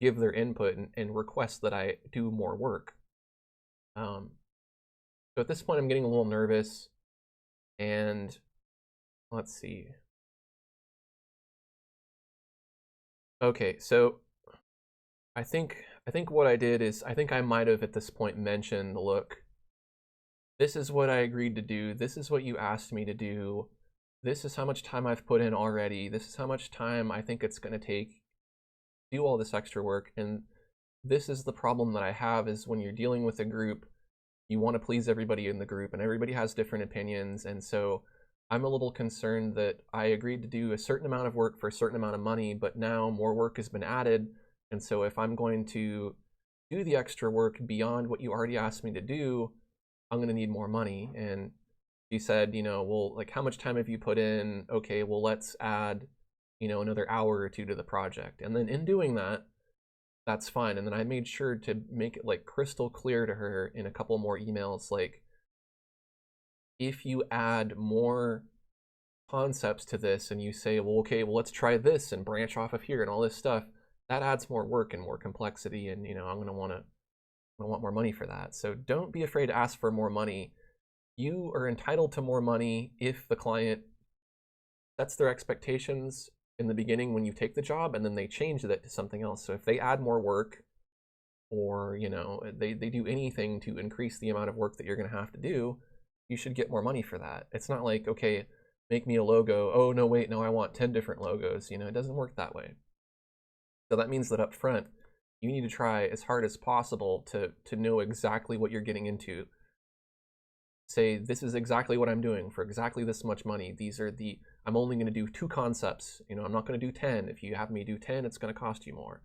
give their input and request that I do more work. So at this point, I'm getting a little nervous, and let's see. Okay, so I think what I did is, I think I might have at this point mentioned, look, this is what I agreed to do. This is what you asked me to do. This is how much time I've put in already. This is how much time I think it's going to take to do all this extra work. And this is the problem that I have, is when you're dealing with a group, you want to please everybody in the group, and everybody has different opinions. And so I'm a little concerned that I agreed to do a certain amount of work for a certain amount of money, but now more work has been added. And so if I'm going to do the extra work beyond what you already asked me to do, I'm going to need more money. And she said, you know, well, like, how much time have you put in? Okay, well, let's add, you know, another hour or 2 to the project. And then in doing that, that's fine. And then I made sure to make it like crystal clear to her in a couple more emails, like, if you add more concepts to this and you say, well, okay, well, let's try this and branch off of here and all this stuff, that adds more work and more complexity. And, you know, I'm going to want more money for that. So don't be afraid to ask for more money. You are entitled to more money if the client sets their expectations in the beginning when you take the job, and then they change that to something else. So if they add more work, or, you know, they do anything to increase the amount of work that you're going to have to do, you should get more money for that. It's not like, okay, make me a logo. Oh, no, wait, no, I want 10 different logos. You know, it doesn't work that way. So that means that up front, you need to try as hard as possible to know exactly what you're getting into. Say, this is exactly what I'm doing for exactly this much money. These are the, I'm only going to do 2 concepts. You know, I'm not going to do 10. If you have me do 10, it's going to cost you more.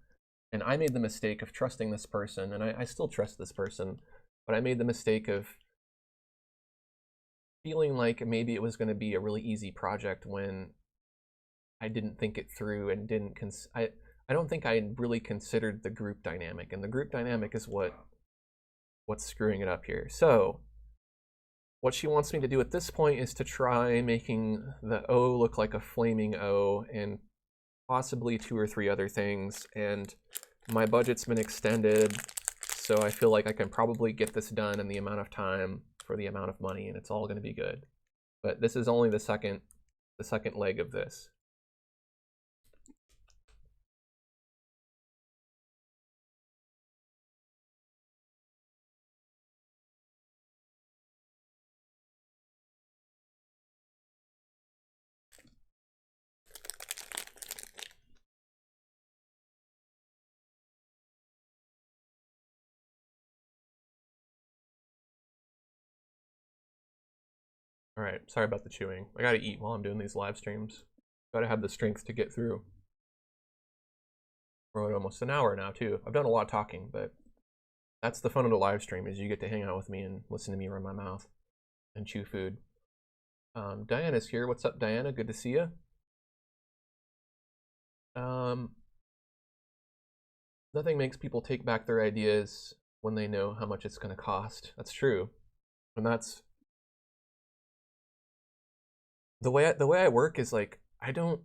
And I made the mistake of trusting this person, and I still trust this person, but I made the mistake of feeling like maybe it was going to be a really easy project when I didn't think it through and didn't I don't think I really considered the group dynamic, and the group dynamic is what's screwing it up here. So what she wants me to do at this point is to try making the O look like a flaming O and possibly 2 or 3 other things, and my budget's been extended, so I feel like I can probably get this done in the amount of time for the amount of money, and it's all going to be good. But this is only the second leg of this. All right, sorry about the chewing. I gotta eat while I'm doing these live streams. Gotta have the strength to get through. We're almost an hour now too. I've done a lot of talking, but that's the fun of the live stream, is you get to hang out with me and listen to me run my mouth and chew food. Diana's here. What's up, Diana? Good to see you. Nothing makes people take back their ideas when they know how much it's going to cost. That's true, and that's the way I work. Is like I don't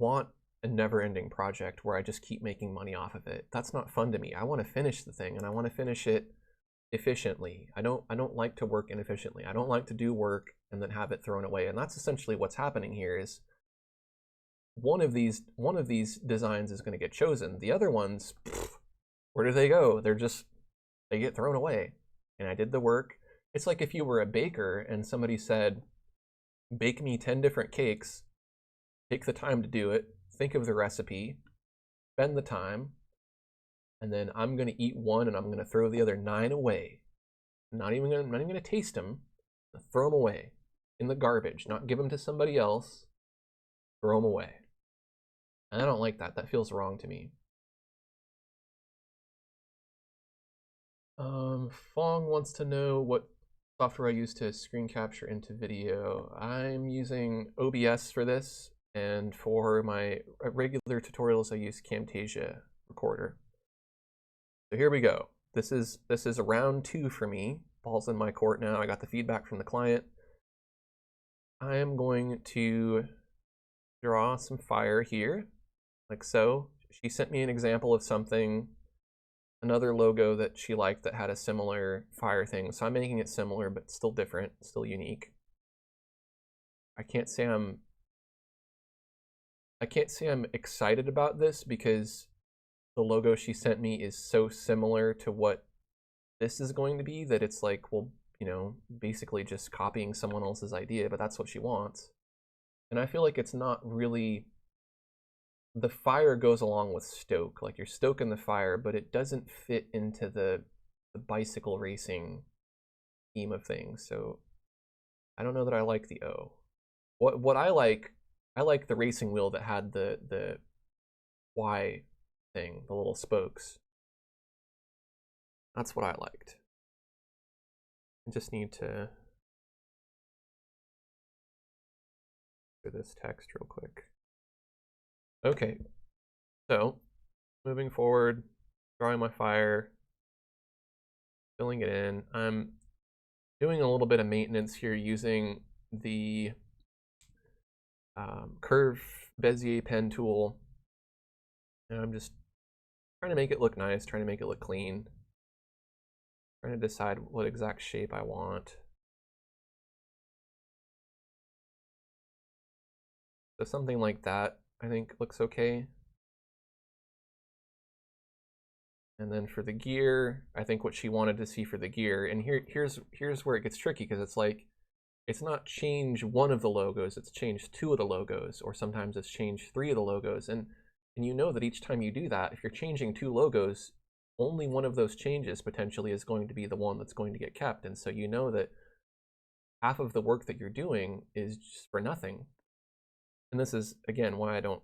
want a never-ending project where I just keep making money off of it. That's not fun to me. I want to finish the thing, and I want to finish it efficiently. I don't like to work inefficiently. I don't like to do work and then have it thrown away. And that's essentially what's happening here. Is one of these designs is going to get chosen. The other ones, where do they go? They get thrown away. And I did the work. It's like if you were a baker and somebody said, bake me 10 different cakes, take the time to do it, think of the recipe, spend the time, and then I'm going to eat one and I'm going to throw the other 9 away. I'm not even going to taste them. Throw them away in the garbage, not give them to somebody else. Throw them away. And I don't like that. That feels wrong to me. Fong wants to know what software I use to screen capture into video. I'm using OBS for this, and for my regular tutorials I use Camtasia Recorder. So here we go. This is round 2 for me. Ball's in my court now. I got the feedback from the client. I am going to draw some fire here, like so. She sent me an example of something, another logo that she liked that had a similar fire thing. So I'm making it similar, but still different, still unique. I can't say I'm excited about this because the logo she sent me is so similar to what this is going to be that it's like, well, you know, basically just copying someone else's idea, but that's what she wants. And I feel like it's not really, the fire goes along with stoke, like you're stoking the fire, but it doesn't fit into the bicycle racing theme of things. So I don't know that I like the O. What I like the racing wheel that had the Y thing, the little spokes. That's what I liked. I just need to do this text real quick. Okay, so moving forward, drawing my fire, filling it in. I'm doing a little bit of maintenance here using the curve Bezier pen tool, and I'm just trying to make it look nice, trying to make it look clean, trying to decide what exact shape I want. So something like that I think looks okay. And then for the gear, I think what she wanted to see for the gear, and here's where it gets tricky, because it's like, it's not change one of the logos, it's change two of the logos, or sometimes it's change three of the logos. And you know that each time you do that, if you're changing two logos, only one of those changes potentially is going to be the one that's going to get kept. And so you know that half of the work that you're doing is just for nothing. And this is, again, why I'm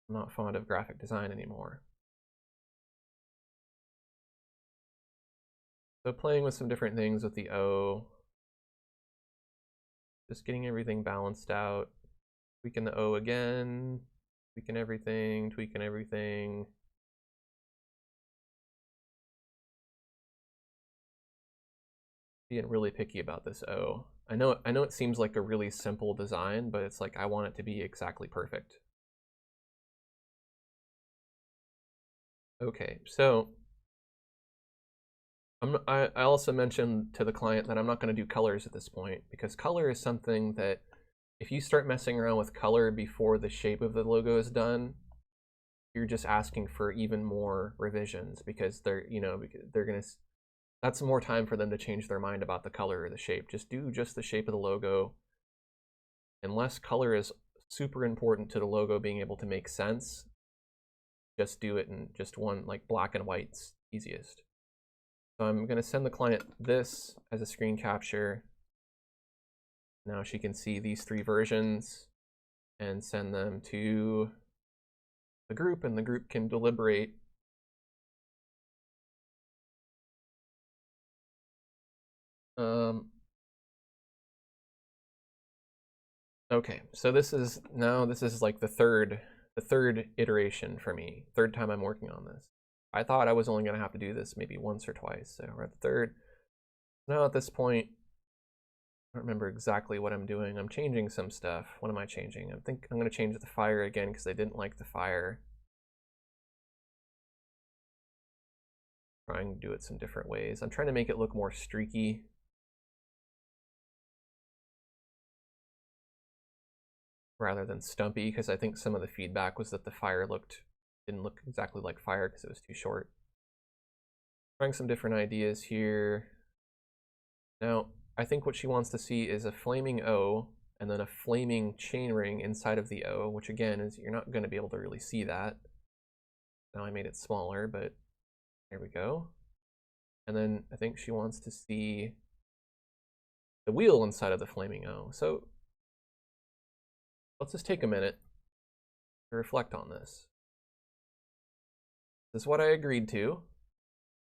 not fond of graphic design anymore. So playing with some different things with the O, just getting everything balanced out, tweaking the O again, tweaking everything, tweaking everything. Being really picky about this O. I know it seems like a really simple design, but it's like I want it to be exactly perfect. Okay, so I also mentioned to the client that I'm not going to do colors at this point, because color is something that if you start messing around with color before the shape of the logo is done, you're just asking for even more revisions, because they're gonna, that's more time for them to change their mind about the color or the shape. Just do just the shape of the logo. Unless color is super important to the logo being able to make sense, just do it in just one, like black and white's easiest. So I'm going to send the client this as a screen capture. Now she can see these three versions and send them to the group, and the group can deliberate. Okay, so this is like the third iteration for me, third time I'm working on this. I thought I was only going to have to do this maybe once or twice, so we're at the third. Now at this point, I don't remember exactly what I'm doing. I'm changing some stuff. What am I changing? I think I'm going to change the fire again because I didn't like the fire. Trying to do it some different ways. I'm trying to make it look more streaky. Rather than stumpy, because I think some of the feedback was that the fire didn't look exactly like fire because it was too short. Trying some different ideas here. Now, I think what she wants to see is a flaming O and then a flaming chainring inside of the O, which again is, you're not going to be able to really see that. Now I made it smaller, but there we go. And then I think she wants to see the wheel inside of the flaming O. So let's just take a minute to reflect on this. This is what I agreed to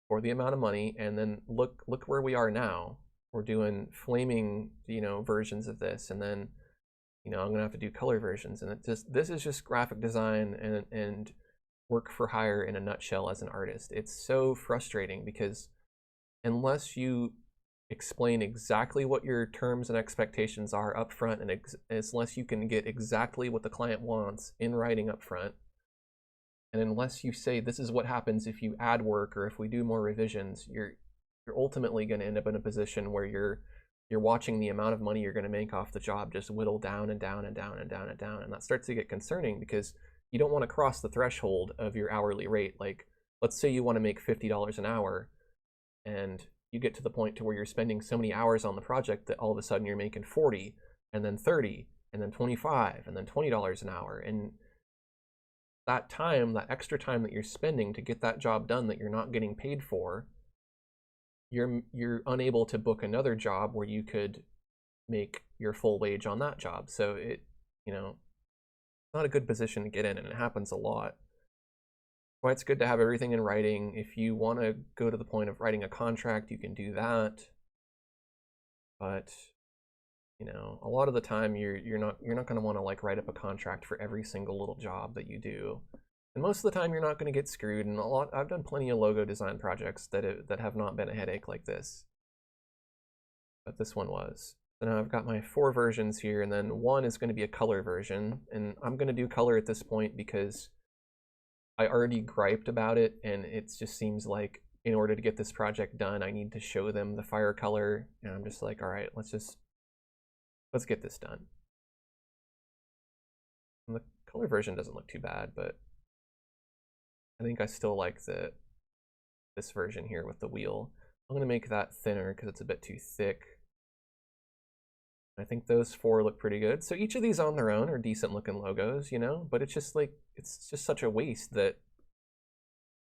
for the amount of money, and then look where we are now. We're doing flaming, versions of this, and then, I'm gonna have to do color versions, and this is just graphic design and work for hire in a nutshell as an artist. It's so frustrating because unless you explain exactly what your terms and expectations are up front, and unless you can get exactly what the client wants in writing up front, and unless you say this is what happens if you add work or if we do more revisions, you're ultimately going to end up in a position where you're watching the amount of money you're going to make off the job just whittle down and down and down and down and down. And that starts to get concerning because you don't want to cross the threshold of your hourly rate. Like, let's say you want to make $50 an hour, and you get to the point to where you're spending so many hours on the project that all of a sudden you're making 40 and then 30 and then 25 and then $20 an hour. And that time, that extra time that you're spending to get that job done that you're not getting paid for, you're unable to book another job where you could make your full wage on that job. So it's not a good position to get in, and it happens a lot. Why it's good to have everything in writing. If you want to go to the point of writing a contract, you can do that. But a lot of the time you're not going to want to like write up a contract for every single little job that you do. And most of the time you're not going to get screwed. And I've done plenty of logo design projects that have not been a headache like this. But this one was. So now I've got my 4 versions here, and then one is going to be a color version. And I'm going to do color at this point because I already griped about it, and it just seems like in order to get this project done, I need to show them the fire color. And I'm just like, all right, let's get this done. And the color version doesn't look too bad, but I think I still like this version here with the wheel. I'm going to make that thinner because it's a bit too thick. I think those 4 look pretty good. So each of these on their own are decent looking logos, you know, but it's just like, it's just such a waste that,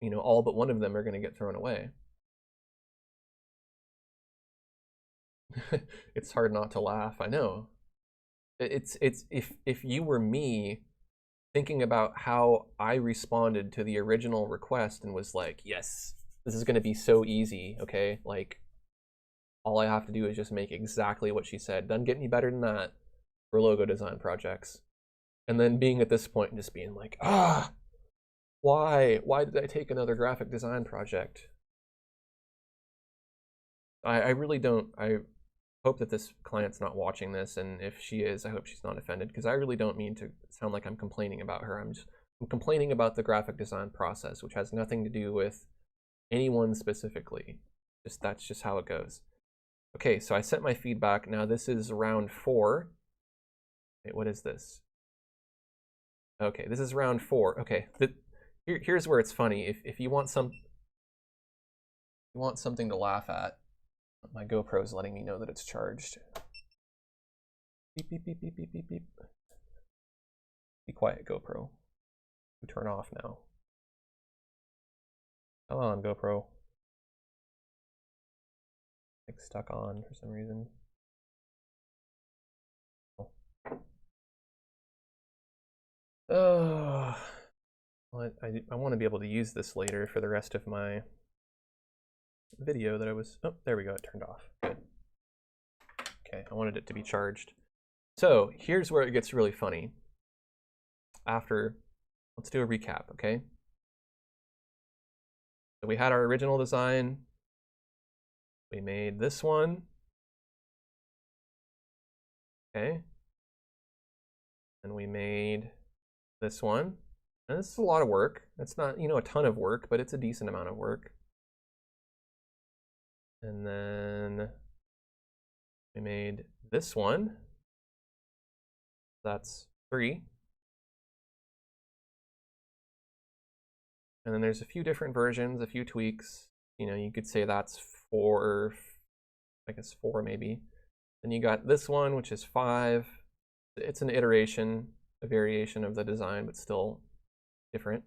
you know, all but one of them are going to get thrown away. It's hard not to laugh. I know. It's if you were me thinking about how I responded to the original request and was like, yes, this is going to be so easy, okay? Like, all I have to do is just make exactly what she said. Doesn't get any better than that for logo design projects. And then being at this point and just being like, why? Why did I take another graphic design project? I really don't. I hope that this client's not watching this, and if she is, I hope she's not offended, because I really don't mean to sound like I'm complaining about her. I'm complaining about the graphic design process, which has nothing to do with anyone specifically. That's just how it goes. Okay, so I sent my feedback. Now this is round 4. Wait, what is this? Okay, this is round 4. Okay, here's where it's funny. If you want something to laugh at, my GoPro is letting me know that it's charged. Beep, beep, beep, beep, beep, beep, beep. Be quiet, GoPro. You turn off now. Come on, GoPro. Like stuck on for some reason. Oh. Well, I want to be able to use this later for the rest of my video that I was, oh, there we go, it turned off. Good. Okay, I wanted it to be charged. So here's where it gets really funny. Let's do a recap, okay? So we had our original design. We made this one. Okay. And we made this one. And this is a lot of work. It's not, you know, a ton of work, but it's a decent amount of work. And then we made this one. That's 3. And then there's a few different versions, a few tweaks. You know, you could say that's 4, I guess 4 maybe. Then you got this one, which is 5. It's an iteration, a variation of the design, but still different.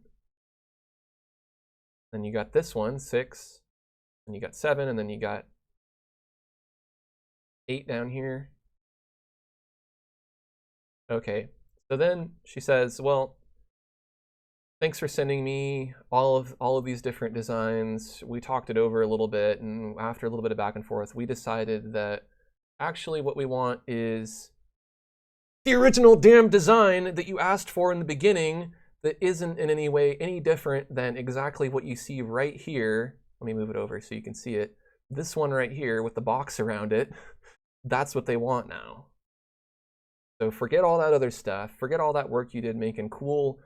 Then you got this one, 6. And you got 7, and then you got 8 down here. Okay, so then she says, well, thanks for sending me all of these different designs. We talked it over a little bit, and after a little bit of back and forth, we decided that actually what we want is the original damn design that you asked for in the beginning that isn't in any way any different than exactly what you see right here. Let me move it over so you can see it. This one right here with the box around it, that's what they want now. So forget all that other stuff. Forget all that work you did making cool,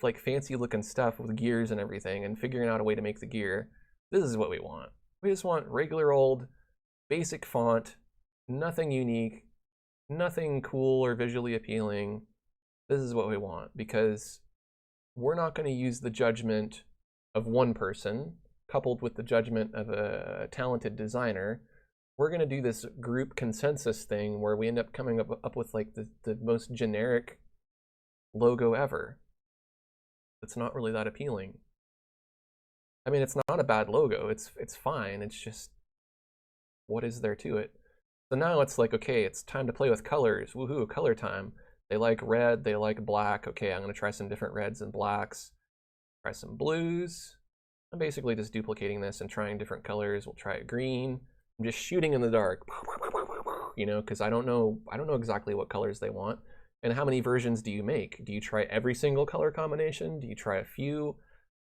like fancy looking stuff with gears and everything and figuring out a way to make the gear. This is what we want. We just want regular old basic font, nothing unique, nothing cool or visually appealing. This is what we want, because we're not going to use the judgment of one person coupled with the judgment of a talented designer. We're going to do this group consensus thing where we end up coming up with like the most generic logo ever. It's not really that appealing. I mean, it's not a bad logo. It's fine. It's just, what is there to it? So now it's like, okay, it's time to play with colors. Woohoo, color time. They like red, they like black. Okay, I'm going to try some different reds and blacks. Try some blues. I'm basically just duplicating this and trying different colors. We'll try a green. I'm just shooting in the dark, you know, because I don't know exactly what colors they want. And how many versions do you make? Do you try every single color combination? Do you try a few?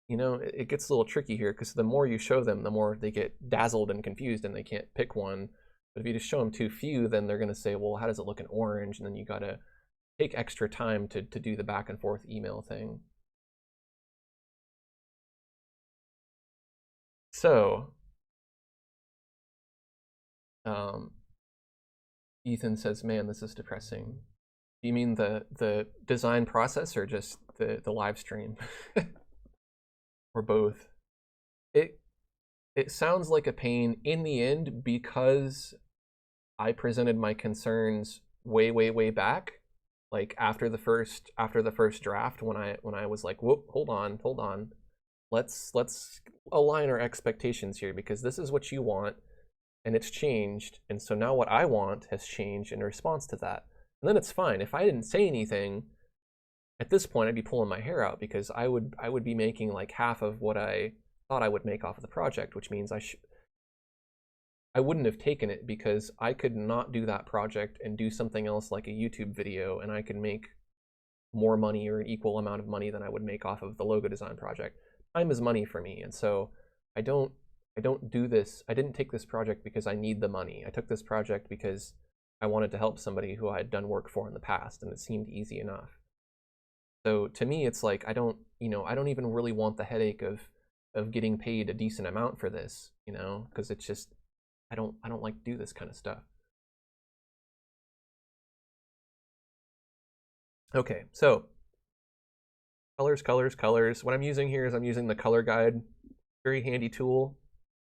You know, it gets a little tricky here, because the more you show them, the more they get dazzled and confused and they can't pick one. But if you just show them too few, then they're going to say, well, how does it look in orange? And then you got to take extra time to do the back and forth email thing. So, Ethan says, man, this is depressing. Do you mean the design process or just the live stream? Or both? It sounds like a pain in the end, because I presented my concerns way back, like after the first draft, when I was like, whoop, hold on, let's align our expectations here, because this is what you want and it's changed, and so now what I want has changed in response to that. And then it's fine if I didn't say anything. At this point, I'd be pulling my hair out, because I would be making like half of what I thought I would make off of the project, which means I wouldn't have taken it, because I could not do that project and do something else like a YouTube video, and I could make more money or an equal amount of money than I would make off of the logo design project. Time is money for me, and so I don't do this. I didn't take this project because I need the money. I took this project because I wanted to help somebody who I had done work for in the past, and it seemed easy enough. So to me, it's like I don't even really want the headache of getting paid a decent amount for this, because it's just I don't like to do this kind of stuff. Okay, so colors. What I'm using here is I'm using the color guide, very handy tool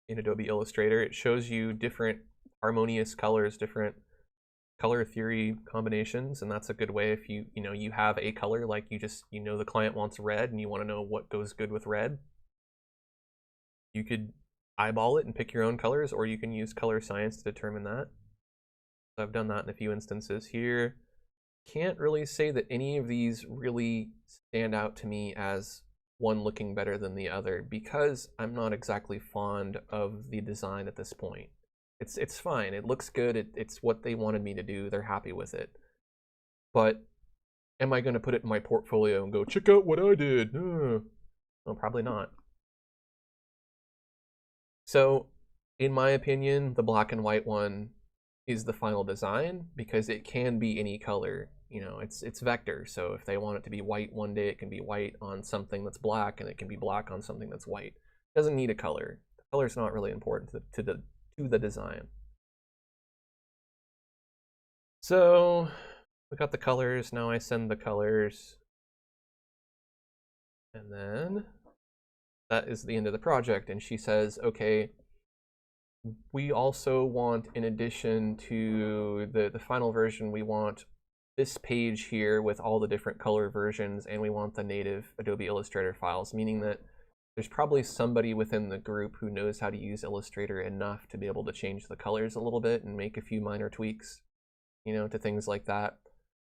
in Adobe Illustrator. It shows you different harmonious colors, different color theory combinations, and that's a good way if you have a color, like the client wants red and you want to know what goes good with red. You could eyeball it and pick your own colors, or you can use color science to determine that. So I've done that in a few instances here. Can't really say that any of these really stand out to me as one looking better than the other, because I'm not exactly fond of the design at this point. It's fine. It looks good. It's what they wanted me to do. They're happy with it. But am I going to put it in my portfolio and go, check out what I did? No, probably not. So, in my opinion, the black and white one is the final design, because it can be any color. It's vector. So if they want it to be white one day, it can be white on something that's black, and it can be black on something that's white. It doesn't need a color. The color's not really important to the design. So we got the colors. Now I send the colors, and then that is the end of the project. And she says, okay, we also want, in addition to the final version, we want this page here with all the different color versions, and we want the native Adobe Illustrator files, meaning that there's probably somebody within the group who knows how to use Illustrator enough to be able to change the colors a little bit and make a few minor tweaks, to things like that.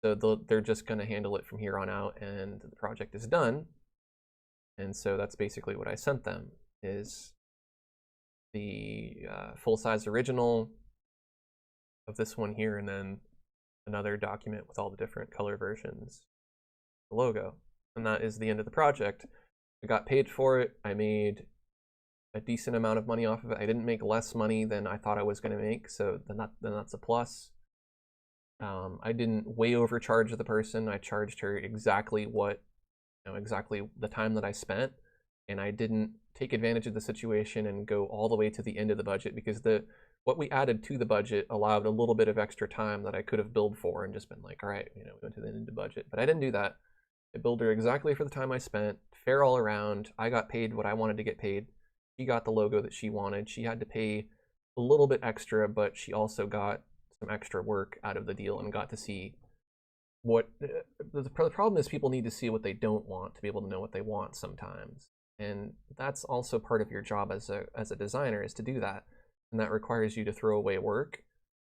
So they're just going to handle it from here on out, and the project is done. And so that's basically what I sent them, is the full-size original of this one here, and then another document with all the different color versions, the logo. And that is the end of the project. I got paid for it. I made a decent amount of money off of it. I didn't make less money than I thought I was going to make, so then that's a plus. I didn't way overcharge the person. I charged her exactly exactly the time that I spent, and I didn't take advantage of the situation and go all the way to the end of the budget, because what we added to the budget allowed a little bit of extra time that I could have billed for and just been like, all right, we went to the end of the budget. But I didn't do that. I billed her exactly for the time I spent, fair all around. I got paid what I wanted to get paid. She got the logo that she wanted. She had to pay a little bit extra, but she also got some extra work out of the deal and got to see what the problem is. People need to see what they don't want to be able to know what they want sometimes, and that's also part of your job as a designer, is to do that. And that requires you to throw away work,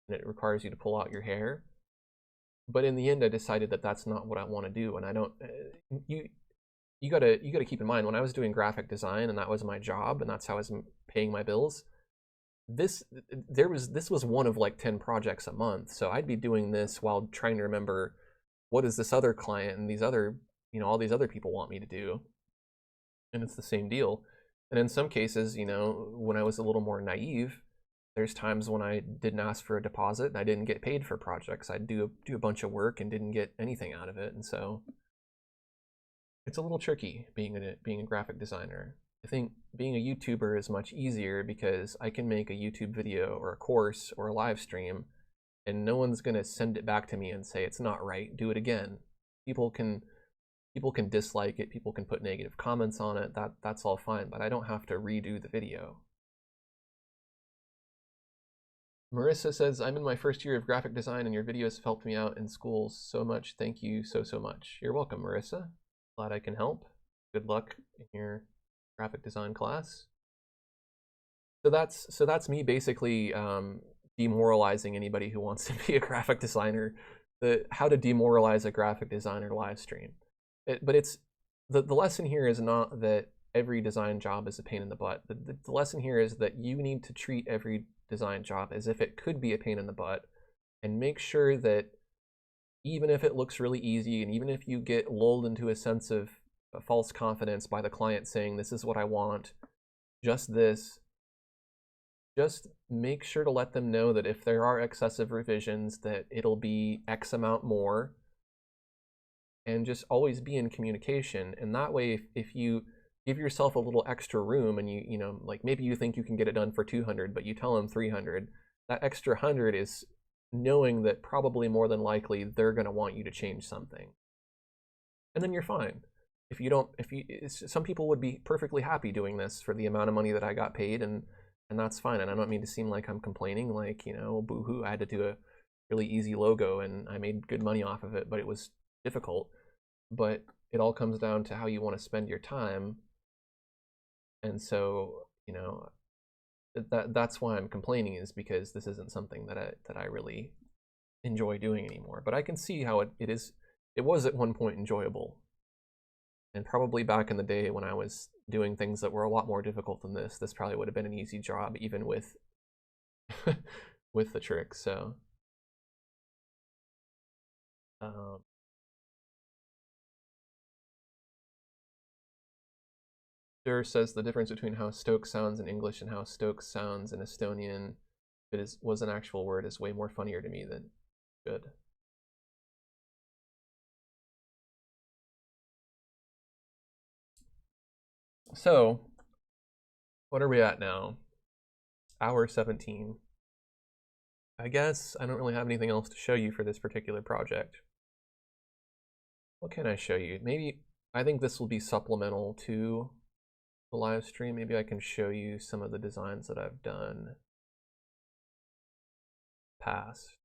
and it requires you to pull out your hair. But in the end, I decided that that's not what I want to do. And I don't. You gotta keep in mind, when I was doing graphic design and that was my job and that's how I was paying my bills, this was one of like 10 projects a month. So I'd be doing this while trying to remember, what does this other client and these other all these other people want me to do, and it's the same deal. And in some cases, when I was a little more naive, there's times when I didn't ask for a deposit and I didn't get paid for projects. I'd do a bunch of work and didn't get anything out of it. And so it's a little tricky being a graphic designer. I think being a YouTuber is much easier, because I can make a YouTube video or a course or a live stream, and no one's going to send it back to me and say, it's not right, do it again. People can dislike it, people can put negative comments on it, that's all fine, but I don't have to redo the video. Marissa says, I'm in my first year of graphic design and your videos have helped me out in school so much. Thank you so much. You're welcome, Marissa. Glad I can help. Good luck in your graphic design class. So that's me basically demoralizing anybody who wants to be a graphic designer. How to demoralize a graphic designer live stream. But it's the lesson here is not that every design job is a pain in the butt. The lesson here is that you need to treat every design job as if it could be a pain in the butt, and make sure that even if it looks really easy, and even if you get lulled into a sense of false confidence by the client saying, this is what I want, just make sure to let them know that if there are excessive revisions, that it'll be X amount more, and just always be in communication. And that way, if you give yourself a little extra room and you know, like maybe you think you can get it done for 200, but you tell them 300, that extra 100 is knowing that probably more than likely they're going to want you to change something. And then you're fine. Some people would be perfectly happy doing this for the amount of money that I got paid, and that's fine. And I don't mean to seem like I'm complaining, like, you know, boo-hoo, I had to do a really easy logo and I made good money off of it, but it was difficult. But it all comes down to how you want to spend your time. And so, you know, that's why I'm complaining, is because this isn't something that I really enjoy doing anymore. But I can see how it was at one point enjoyable. And probably back in the day when I was doing things that were a lot more difficult than this probably would have been an easy job, even with with the tricks. So Dur says the difference between how Stoke sounds in English and how Stoke sounds in Estonian, if it was an actual word, is way more funnier to me than good. So, what are we at now? Hour 17. I guess I don't really have anything else to show you for this particular project. What can I show you? Maybe, I think this will be supplemental to the live stream. Maybe I can show you some of the designs that I've done past.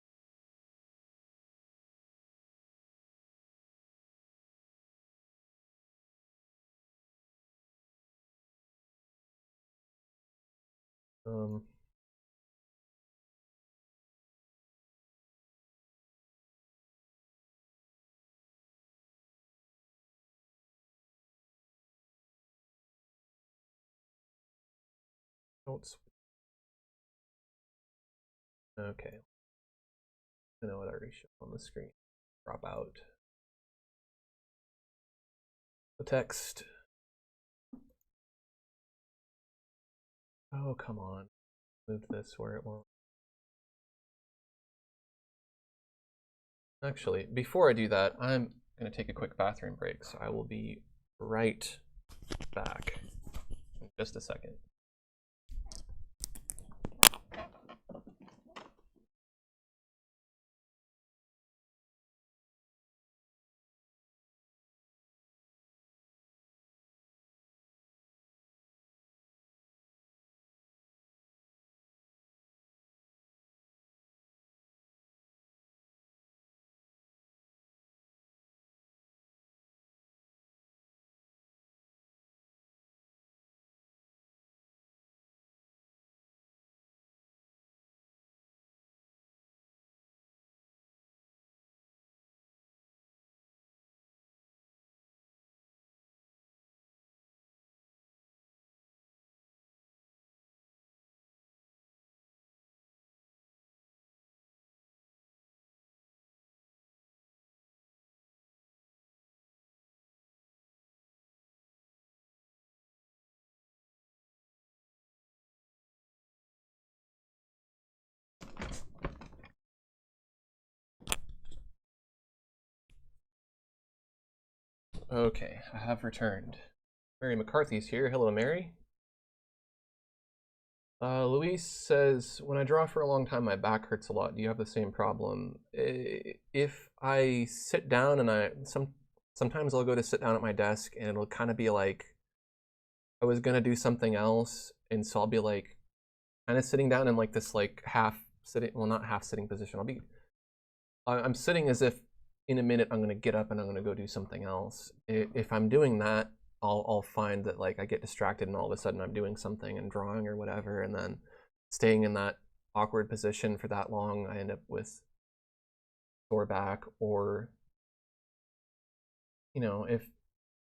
Okay. I know what I already showed on the screen. Drop out the text. Oh, come on. Move this where it won't. Actually, before I do that, I'm going to take a quick bathroom break, so I will be right back in just a second. Okay, I have returned. Mary McCarthy's here. Hello, Mary. Luis says, when I draw for a long time, my back hurts a lot. Do you have the same problem? If I sit down and sometimes I'll go to sit down at my desk and it'll kind of be like I was gonna do something else, and so I'll be like kind of sitting down in like this like half sitting, well, not half sitting position. I'm sitting as if in a minute I'm going to get up and I'm going to go do something else. If I'm doing that, I'll find that like I get distracted and all of a sudden I'm doing something and drawing or whatever, and then staying in that awkward position for that long, I end up with sore back, or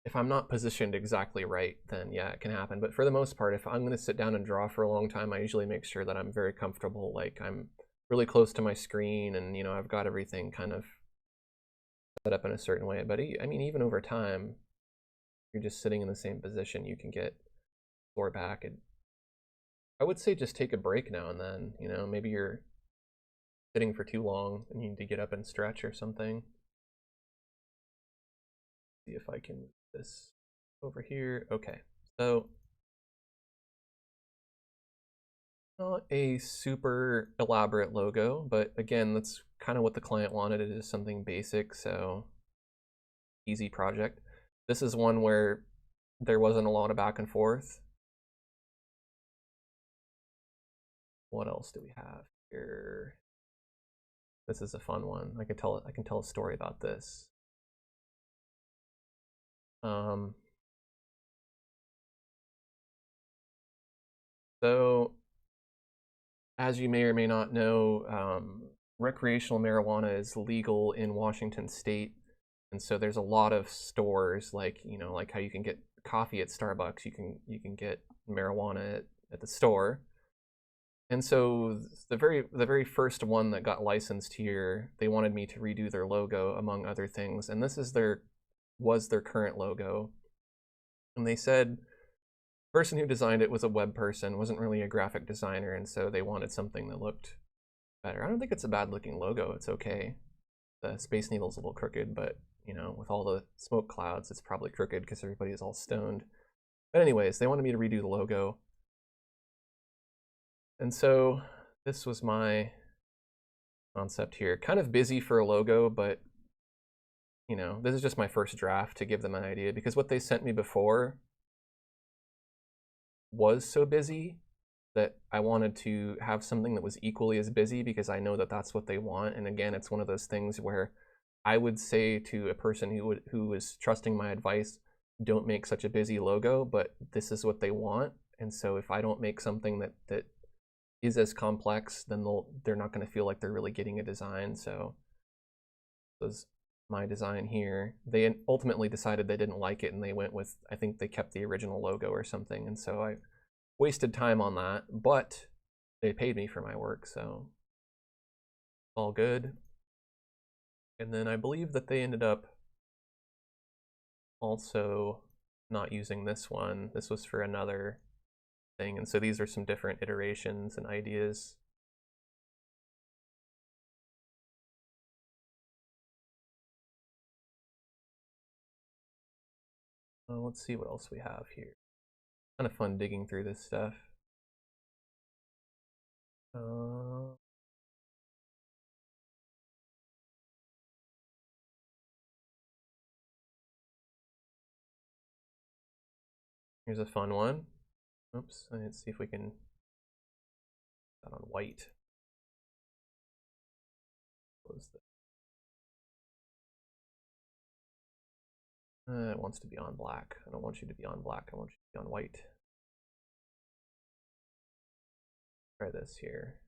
if I'm not positioned exactly right, then yeah, it can happen. But for the most part, if I'm going to sit down and draw for a long time, I usually make sure that I'm very comfortable, like I'm really close to my screen, and I've got everything kind of set up in a certain way. But I mean, even over time, you're just sitting in the same position, you can get sore back. And I would say just take a break now and then. Maybe you're sitting for too long and you need to get up and stretch or something. See if I can move this over here. Okay, so not a super elaborate logo, but again, that's kind of what the client wanted. It is something basic, so easy project. This is one where there wasn't a lot of back and forth. What else do we have here? This is a fun one. I can tell a story about this. So as you may or may not know, recreational marijuana is legal in Washington State, and so there's a lot of stores like like how you can get coffee at Starbucks, you can get marijuana at the store. And so the very first one that got licensed here, they wanted me to redo their logo among other things, and this is was their current logo. And they said the person who designed it was a web person, wasn't really a graphic designer, and so they wanted something that looked better. I don't think it's a bad looking logo. It's okay. The Space Needle's a little crooked, but with all the smoke clouds, it's probably crooked because everybody's all stoned. But anyways, they wanted me to redo the logo. And so this was my concept here. Kind of busy for a logo, but this is just my first draft to give them an idea, because what they sent me before was so busy that I wanted to have something that was equally as busy, because I know that that's what they want. And again, it's one of those things where I would say to a person who was trusting my advice, don't make such a busy logo, but this is what they want. And so if I don't make something that is as complex, then they're not going to feel like they're really getting a design. So this was my design here. They ultimately decided they didn't like it, and they went with, I think they kept the original logo or something. And so I wasted time on that, but they paid me for my work, so all good. And then I believe that they ended up also not using this one. This was for another thing, and so these are some different iterations and ideas. Let's see what else we have here. Kind of fun digging through this stuff. Here's a fun one. Oops, let's see if we can put that on white. Close this. It wants to be on black. I don't want you to be on black. I want you to be on white. Try this here.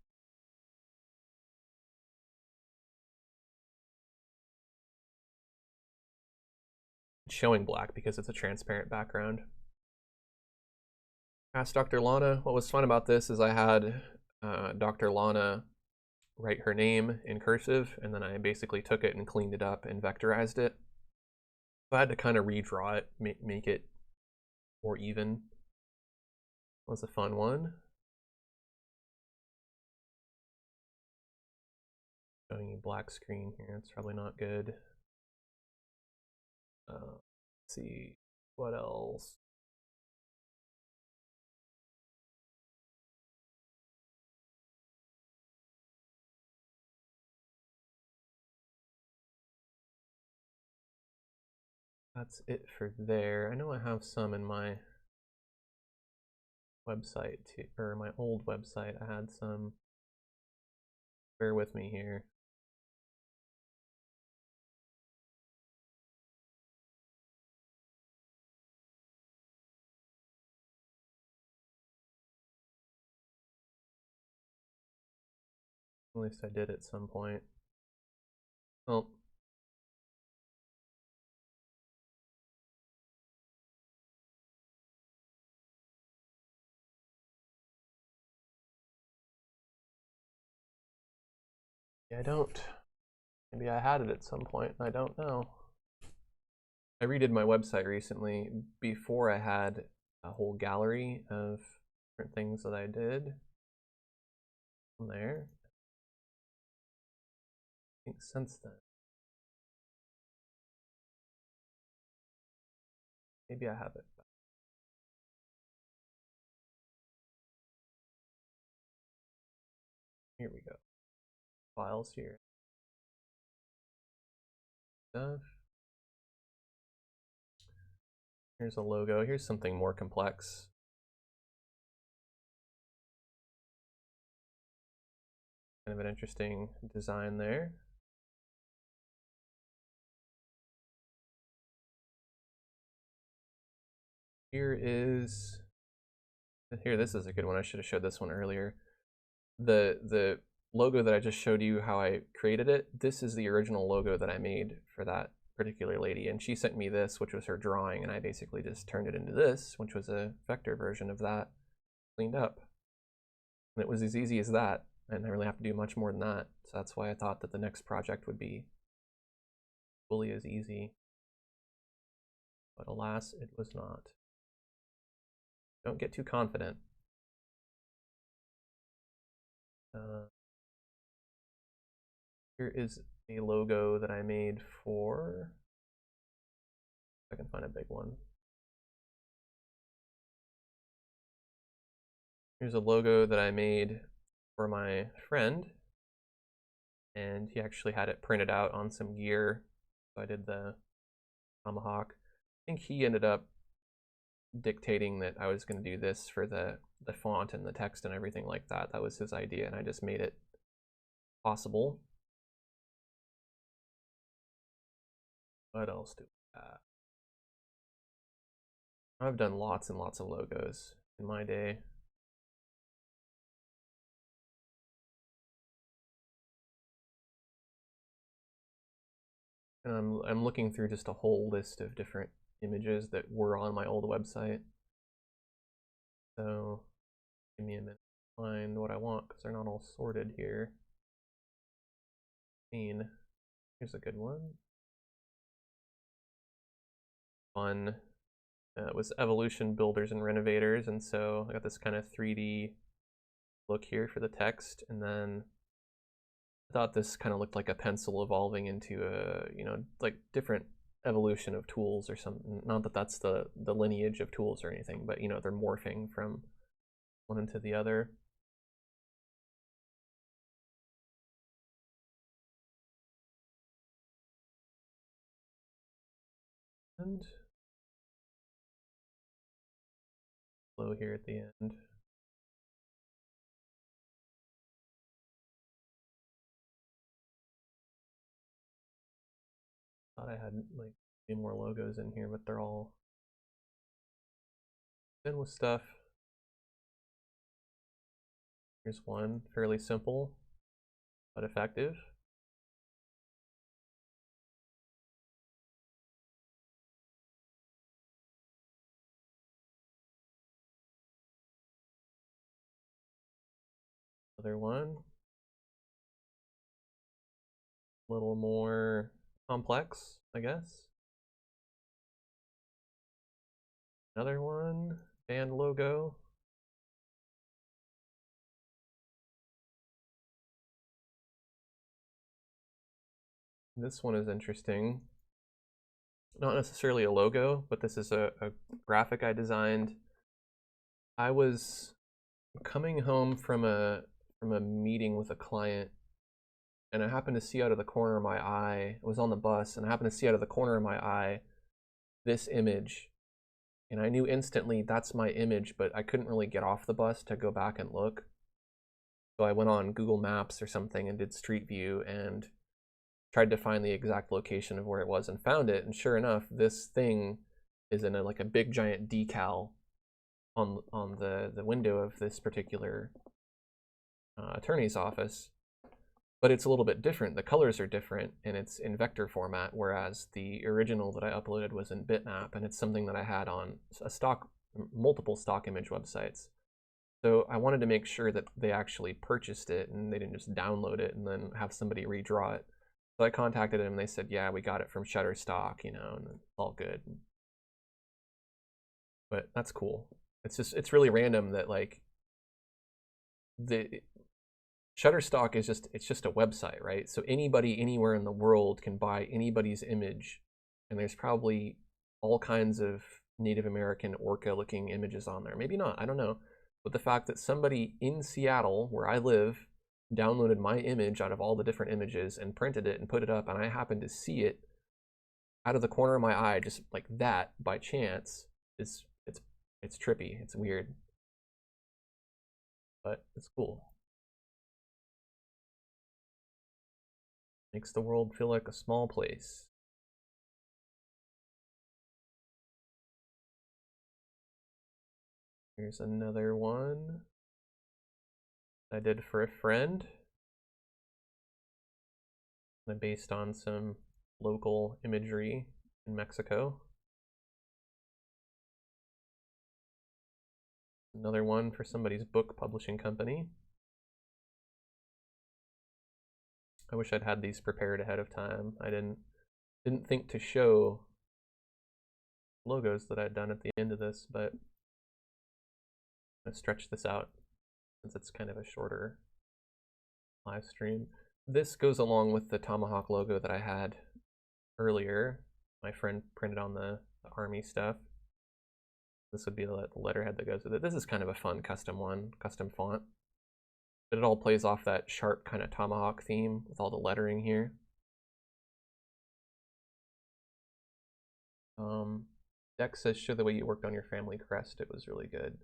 It's showing black because it's a transparent background. Asked Dr. Lana. What was fun about this is I had Dr. Lana write her name in cursive, and then I basically took it and cleaned it up and vectorized it. So I had to kind of redraw it, make it more even. That was a fun one. Showing you black screen here, it's probably not good. Let's see, what else? That's it for there. I know I have some in my website too, or my old website. I had some Bear with me here. At least I did at some point. Oh. Yeah, I don't. Maybe I had it at some point and I don't know. I redid my website recently. Before I had a whole gallery of different things that I did from there. I think since then. Maybe I have it. Here we go. Files here. Stuff. Here's a logo. Here's something more complex. Kind of an interesting design there. Here, this is a good one. I should have showed this one earlier. The logo that I just showed you how I created it, this is the original logo that I made for that particular lady, and she sent me this, which was her drawing, and I basically just turned it into this, which was a vector version of that cleaned up. And it was as easy as that. I didn't really have to do much more than that. So that's why I thought that the next project would be fully as easy. But alas, it was not. Don't get too confident. Here is a logo that I made for, if I can find a big one. Here's a logo that I made for my friend, and he actually had it printed out on some gear. So I did the tomahawk. I think he ended up dictating that I was going to do this for the font and the text and everything like that. That was his idea, and I just made it possible. What else do we have? I've done lots and lots of logos in my day. And I'm looking through just a whole list of different images that were on my old website. So give me a minute to find what I want because they're not all sorted here. Here's a good one. One was evolution builders and renovators, and so I got this kind of 3D look here for the text, and then I thought this kind of looked like a pencil evolving into a, like different evolution of tools or something. Not that that's the lineage of tools or anything, but they're morphing from one into the other. And flow here at the end. Thought I had like a few more logos in here, but they're all in with stuff. Here's one, fairly simple, but effective. Another one, a little more complex, I guess. Another one, band logo. This one is interesting. Not necessarily a logo, but this is a graphic I designed. I was coming home from a meeting with a client, and I happened to see out of the corner of my eye, I was on the bus, and I happened to see out of the corner of my eye this image. And I knew instantly that's my image, but I couldn't really get off the bus to go back and look. So I went on Google Maps or something and did Street View and tried to find the exact location of where it was and found it. And sure enough, this thing is in like a big giant decal on the window of this particular attorney's office. But it's a little bit different. The colors are different and it's in vector format, whereas the original that I uploaded was in bitmap, and it's something that I had on multiple stock image websites. So I wanted to make sure that they actually purchased it and they didn't just download it and then have somebody redraw it. So I contacted them and they said, yeah, we got it from Shutterstock, and it's all good. But that's cool. It's really random that like the Shutterstock is just a website, right? So anybody anywhere in the world can buy anybody's image, and there's probably all kinds of Native American orca-looking images on there. Maybe not, I don't know. But the fact that somebody in Seattle, where I live, downloaded my image out of all the different images and printed it and put it up, and I happened to see it out of the corner of my eye, just like that, by chance, it's trippy, it's weird. But it's cool. Makes the world feel like a small place. Here's another one I did for a friend. Based on some local imagery in Mexico. Another one for somebody's book publishing company. I wish I'd had these prepared ahead of time. I didn't think to show logos that I'd done at the end of this, but I'm gonna stretch this out since it's kind of a shorter live stream. This goes along with the Tomahawk logo that I had earlier. My friend printed on the Army stuff. This would be the letterhead that goes with it. This is kind of a fun custom one, custom font. But it all plays off that sharp kind of Tomahawk theme with all the lettering here. Dex says, show the way you worked on your family crest. It was really good.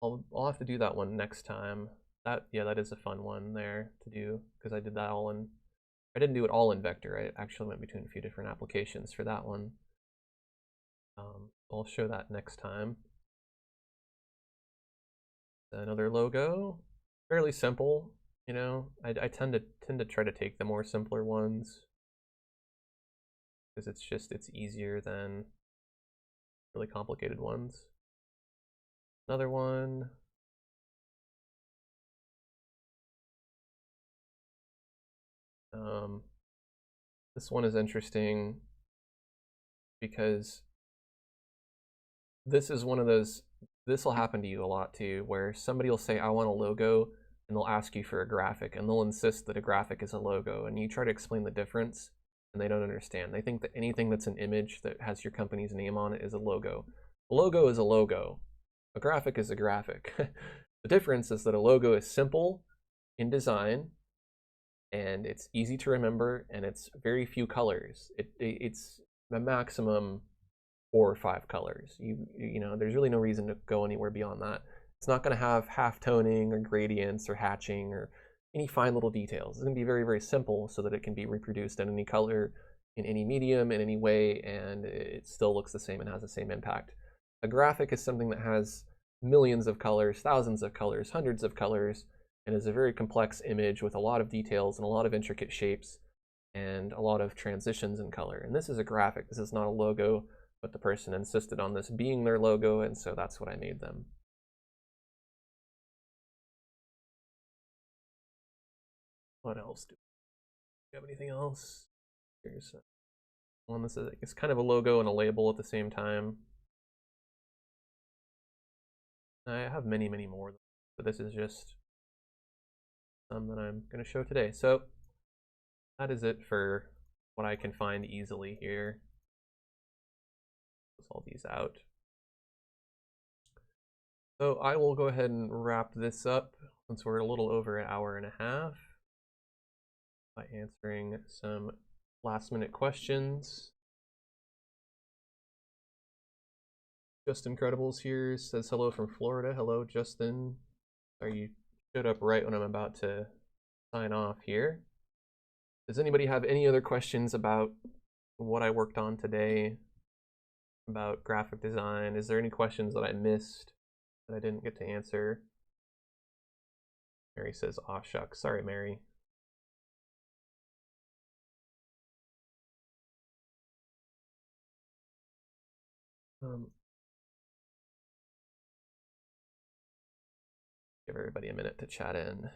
I'll have to do that one next time. That is a fun one there to do, because I did that all in, I didn't do it all in vector. I actually went between a few different applications for that one. I'll show that next time. Another logo, fairly simple. I tend to try to take the more simpler ones because it's easier than really complicated ones. Another one. This one is interesting because this is one of those, this will happen to you a lot too, where somebody will say, I want a logo, and they'll ask you for a graphic, and they'll insist that a graphic is a logo, and you try to explain the difference, and they don't understand. They think that anything that's an image that has your company's name on it is a logo. A logo is a logo. A graphic is a graphic. The difference is that a logo is simple in design, and it's easy to remember, and it's very few colors. It's a maximum 4 or 5 colors. You know, there's really no reason to go anywhere beyond that. It's not going to have half toning or gradients or hatching or any fine little details. It's going to be very, very simple so that it can be reproduced in any color, in any medium, in any way, and it still looks the same and has the same impact. A graphic is something that has millions of colors, thousands of colors, hundreds of colors, and is a very complex image with a lot of details and a lot of intricate shapes and a lot of transitions in color. And this is a graphic. This is not a logo, but the person insisted on this being their logo, and so that's what I made them. What else do we have? Anything else? Here's one that says it's kind of a logo and a label at the same time. I have many, many more, but this is just some that I'm going to show today. So that is it for what I can find easily here. All these out. So I will go ahead and wrap this up since we're a little over 1.5 hours by answering some last minute questions. Just Incredibles here says hello from Florida. Hello, Justin. Are you showed up right when I'm about to sign off here. Does anybody have any other questions about what I worked on today, about graphic design? Is there any questions that I missed that I didn't get to answer? Mary says, aw shucks. Sorry, Mary. Give everybody a minute to chat in.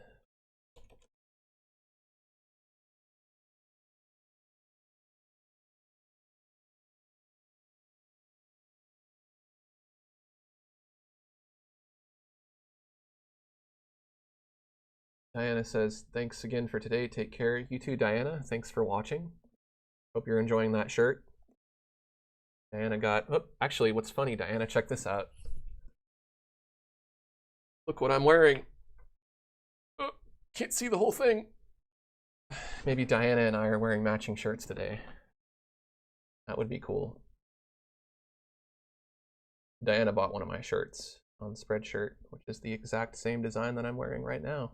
Diana says, thanks again for today. Take care. You too, Diana. Thanks for watching. Hope you're enjoying that shirt. Diana got, oh, actually, what's funny, Diana, check this out. Look what I'm wearing. Oh, can't see the whole thing. Maybe Diana and I are wearing matching shirts today. That would be cool. Diana bought one of my shirts on Spreadshirt, which is the exact same design that I'm wearing right now.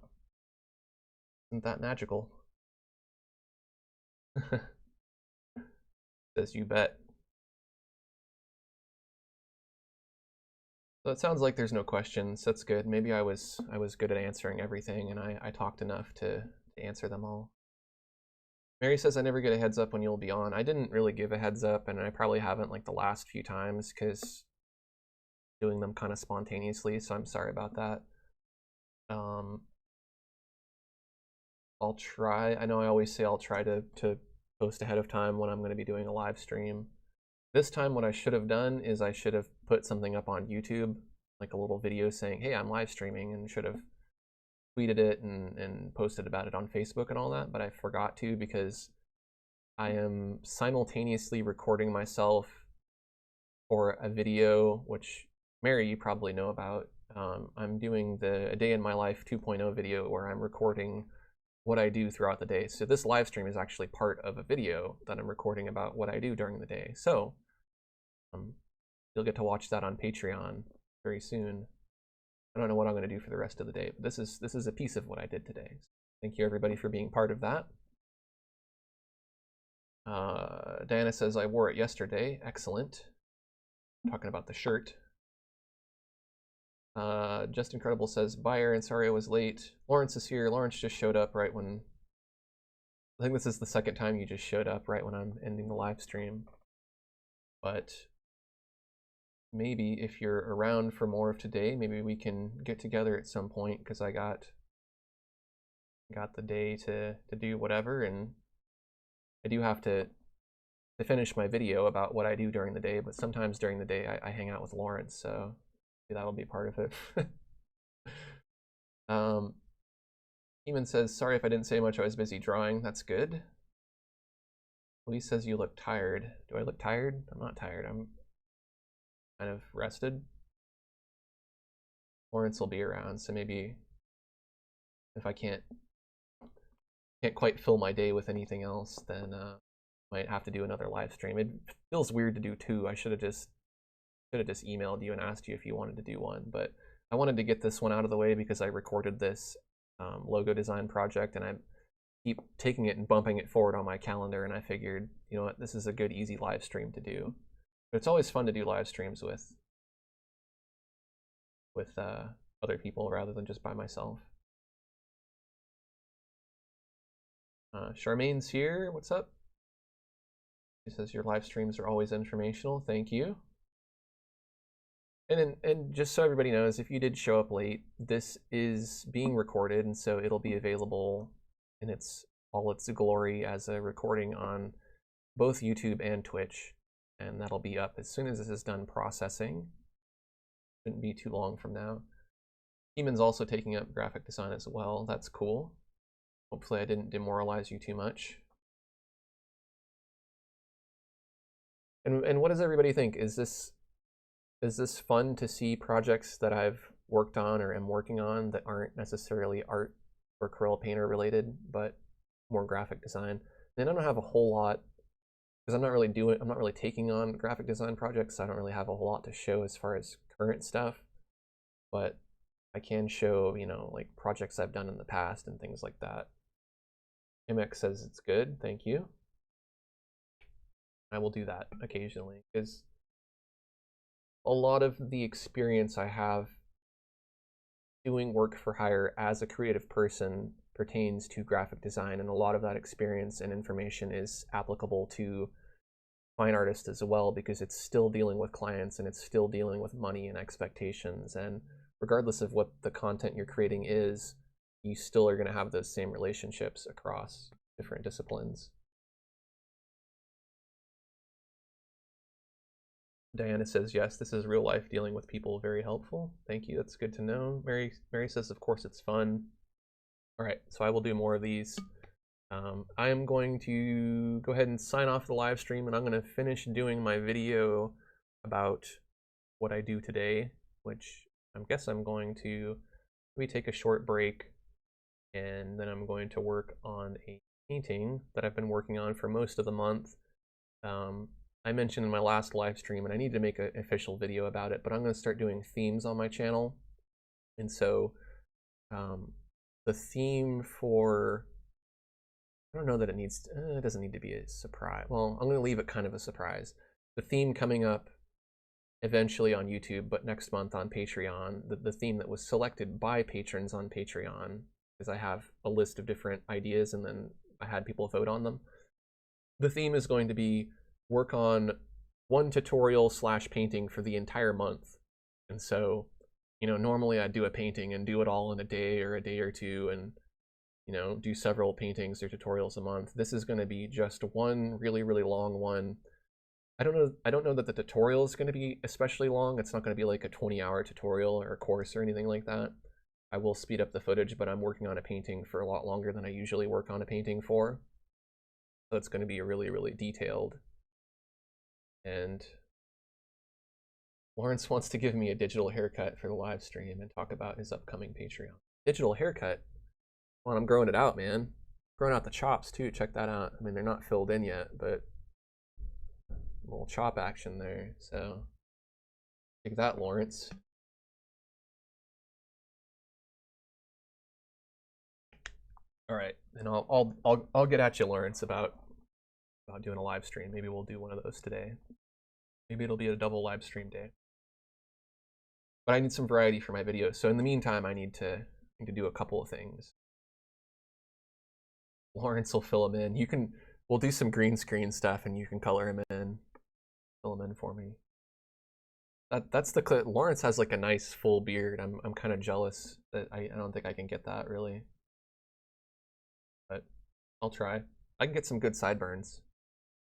Isn't that magical? Says you bet. So it sounds like there's no questions. That's good. Maybe I was good at answering everything, and I talked enough to answer them all. Mary says I never get a heads up when you'll be on. I didn't really give a heads up, and I probably haven't like the last few times because doing them kind of spontaneously, so I'm sorry about that. I'll try. I know I always say I'll try to post ahead of time when I'm going to be doing a live stream. This time what I should have done is I should have put something up on YouTube, like a little video saying, hey, I'm live streaming, and should have tweeted it and posted about it on Facebook and all that, but I forgot to because I am simultaneously recording myself for a video, which Mary, you probably know about. I'm doing the A Day in My Life 2.0 video where I'm recording what I do throughout the day. So this live stream is actually part of a video that I'm recording about what I do during the day. So you'll get to watch that on Patreon very soon. I don't know what I'm going to do for the rest of the day, but this is a piece of what I did today. So thank you everybody for being part of that. Diana says I wore it yesterday. Excellent. Talking about the shirt. Just Incredible says, bye and sorry I was late. Lawrence is here. Lawrence just showed up right when, I think this is the second time you just showed up right when I'm ending the live stream. But maybe if you're around for more of today, maybe we can get together at some point, because I got the day to do whatever, and I do have to finish my video about what I do during the day, but sometimes during the day I hang out with Lawrence, so that'll be part of it. Eamon says, sorry if I didn't say much, I was busy drawing. That's good. Lee says you look tired. Do I look tired? I'm not tired. I'm kind of rested. Lawrence will be around, so maybe if I can't quite fill my day with anything else, then might have to do another live stream. It feels weird to do two. I should have just emailed you and asked you if you wanted to do one, but I wanted to get this one out of the way because I recorded this logo design project and I keep taking it and bumping it forward on my calendar, and I figured, you know what, this is a good easy live stream to do. But it's always fun to do live streams with other people rather than just by myself. Charmaine's here. What's up? She says your live streams are always informational. Thank you. And just so everybody knows, if you did show up late, this is being recorded, and so it'll be available in all its glory as a recording on both YouTube and Twitch, and that'll be up as soon as this is done processing. Shouldn't be too long from now. Eamon's also taking up graphic design as well. That's cool. Hopefully I didn't demoralize you too much. And what does everybody think? Is this fun to see projects that I've worked on or am working on that aren't necessarily art or Corel Painter related, but more graphic design? And I don't have a whole lot, because I'm not really taking on graphic design projects, so I don't really have a whole lot to show as far as current stuff. But I can show, you know, like projects I've done in the past and things like that. MX says it's good, thank you. I will do that occasionally because a lot of the experience I have doing work for hire as a creative person pertains to graphic design, and a lot of that experience and information is applicable to fine artists as well, because it's still dealing with clients and it's still dealing with money and expectations, and regardless of what the content you're creating is, you still are going to have those same relationships across different disciplines. Diana says, yes, this is real life dealing with people, very helpful. Thank you, that's good to know. Mary says, of course it's fun. All right, so I will do more of these. I am going to go ahead and sign off the live stream, and I'm going to finish doing my video about what I do today, which I guess I'm going to maybe take a short break, and then I'm going to work on a painting that I've been working on for most of the month. I mentioned in my last live stream, and I need to make an official video about it, but I'm going to start doing themes on my channel. And so the theme for, I don't know that it doesn't need to be a surprise. Well, I'm going to leave it kind of a surprise. The theme coming up eventually on YouTube, but next month on Patreon, the theme that was selected by patrons on Patreon, because I have a list of different ideas and then I had people vote on them. The theme is going to be work on one tutorial / painting for the entire month. And so, you know, normally I'd do a painting and do it all in a day or two, and, you know, do several paintings or tutorials a month. This is going to be just one really, really long one. I don't know that the tutorial is going to be especially long. It's not going to be like a 20-hour tutorial or a course or anything like that. I will speed up the footage, but I'm working on a painting for a lot longer than I usually work on a painting for. So it's going to be really, really detailed. And Lawrence wants to give me a digital haircut for the live stream and talk about his upcoming Patreon. Digital haircut? Well, I'm growing it out, man. Growing out the chops too, check that out. I mean, they're not filled in yet, but a little chop action there, so take that, Lawrence. All right, and I'll get at you, Lawrence, about doing a live stream. Maybe we'll do one of those today. Maybe it'll be a double live stream day. But I need some variety for my videos, so in the meantime, I need to do a couple of things. Lawrence will fill them in. We'll do some green screen stuff, and you can color him in, fill him in for me. That's the clip. Lawrence has like a nice full beard. I'm kind of jealous that I don't think I can get that really, but I'll try. I can get some good sideburns.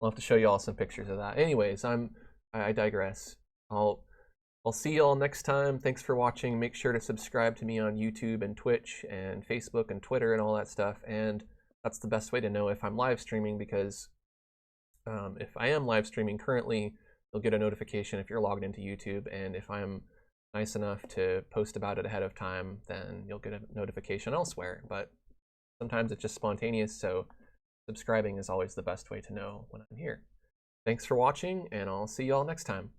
I'll have to show you all some pictures of that. Anyways, I digress. I'll see you all next time. Thanks for watching. Make sure to subscribe to me on YouTube and Twitch and Facebook and Twitter and all that stuff. And that's the best way to know if I'm live streaming, because if I am live streaming currently, you'll get a notification if you're logged into YouTube. And if I'm nice enough to post about it ahead of time, then you'll get a notification elsewhere. But sometimes it's just spontaneous, so subscribing is always the best way to know when I'm here. Thanks for watching, and I'll see you all next time.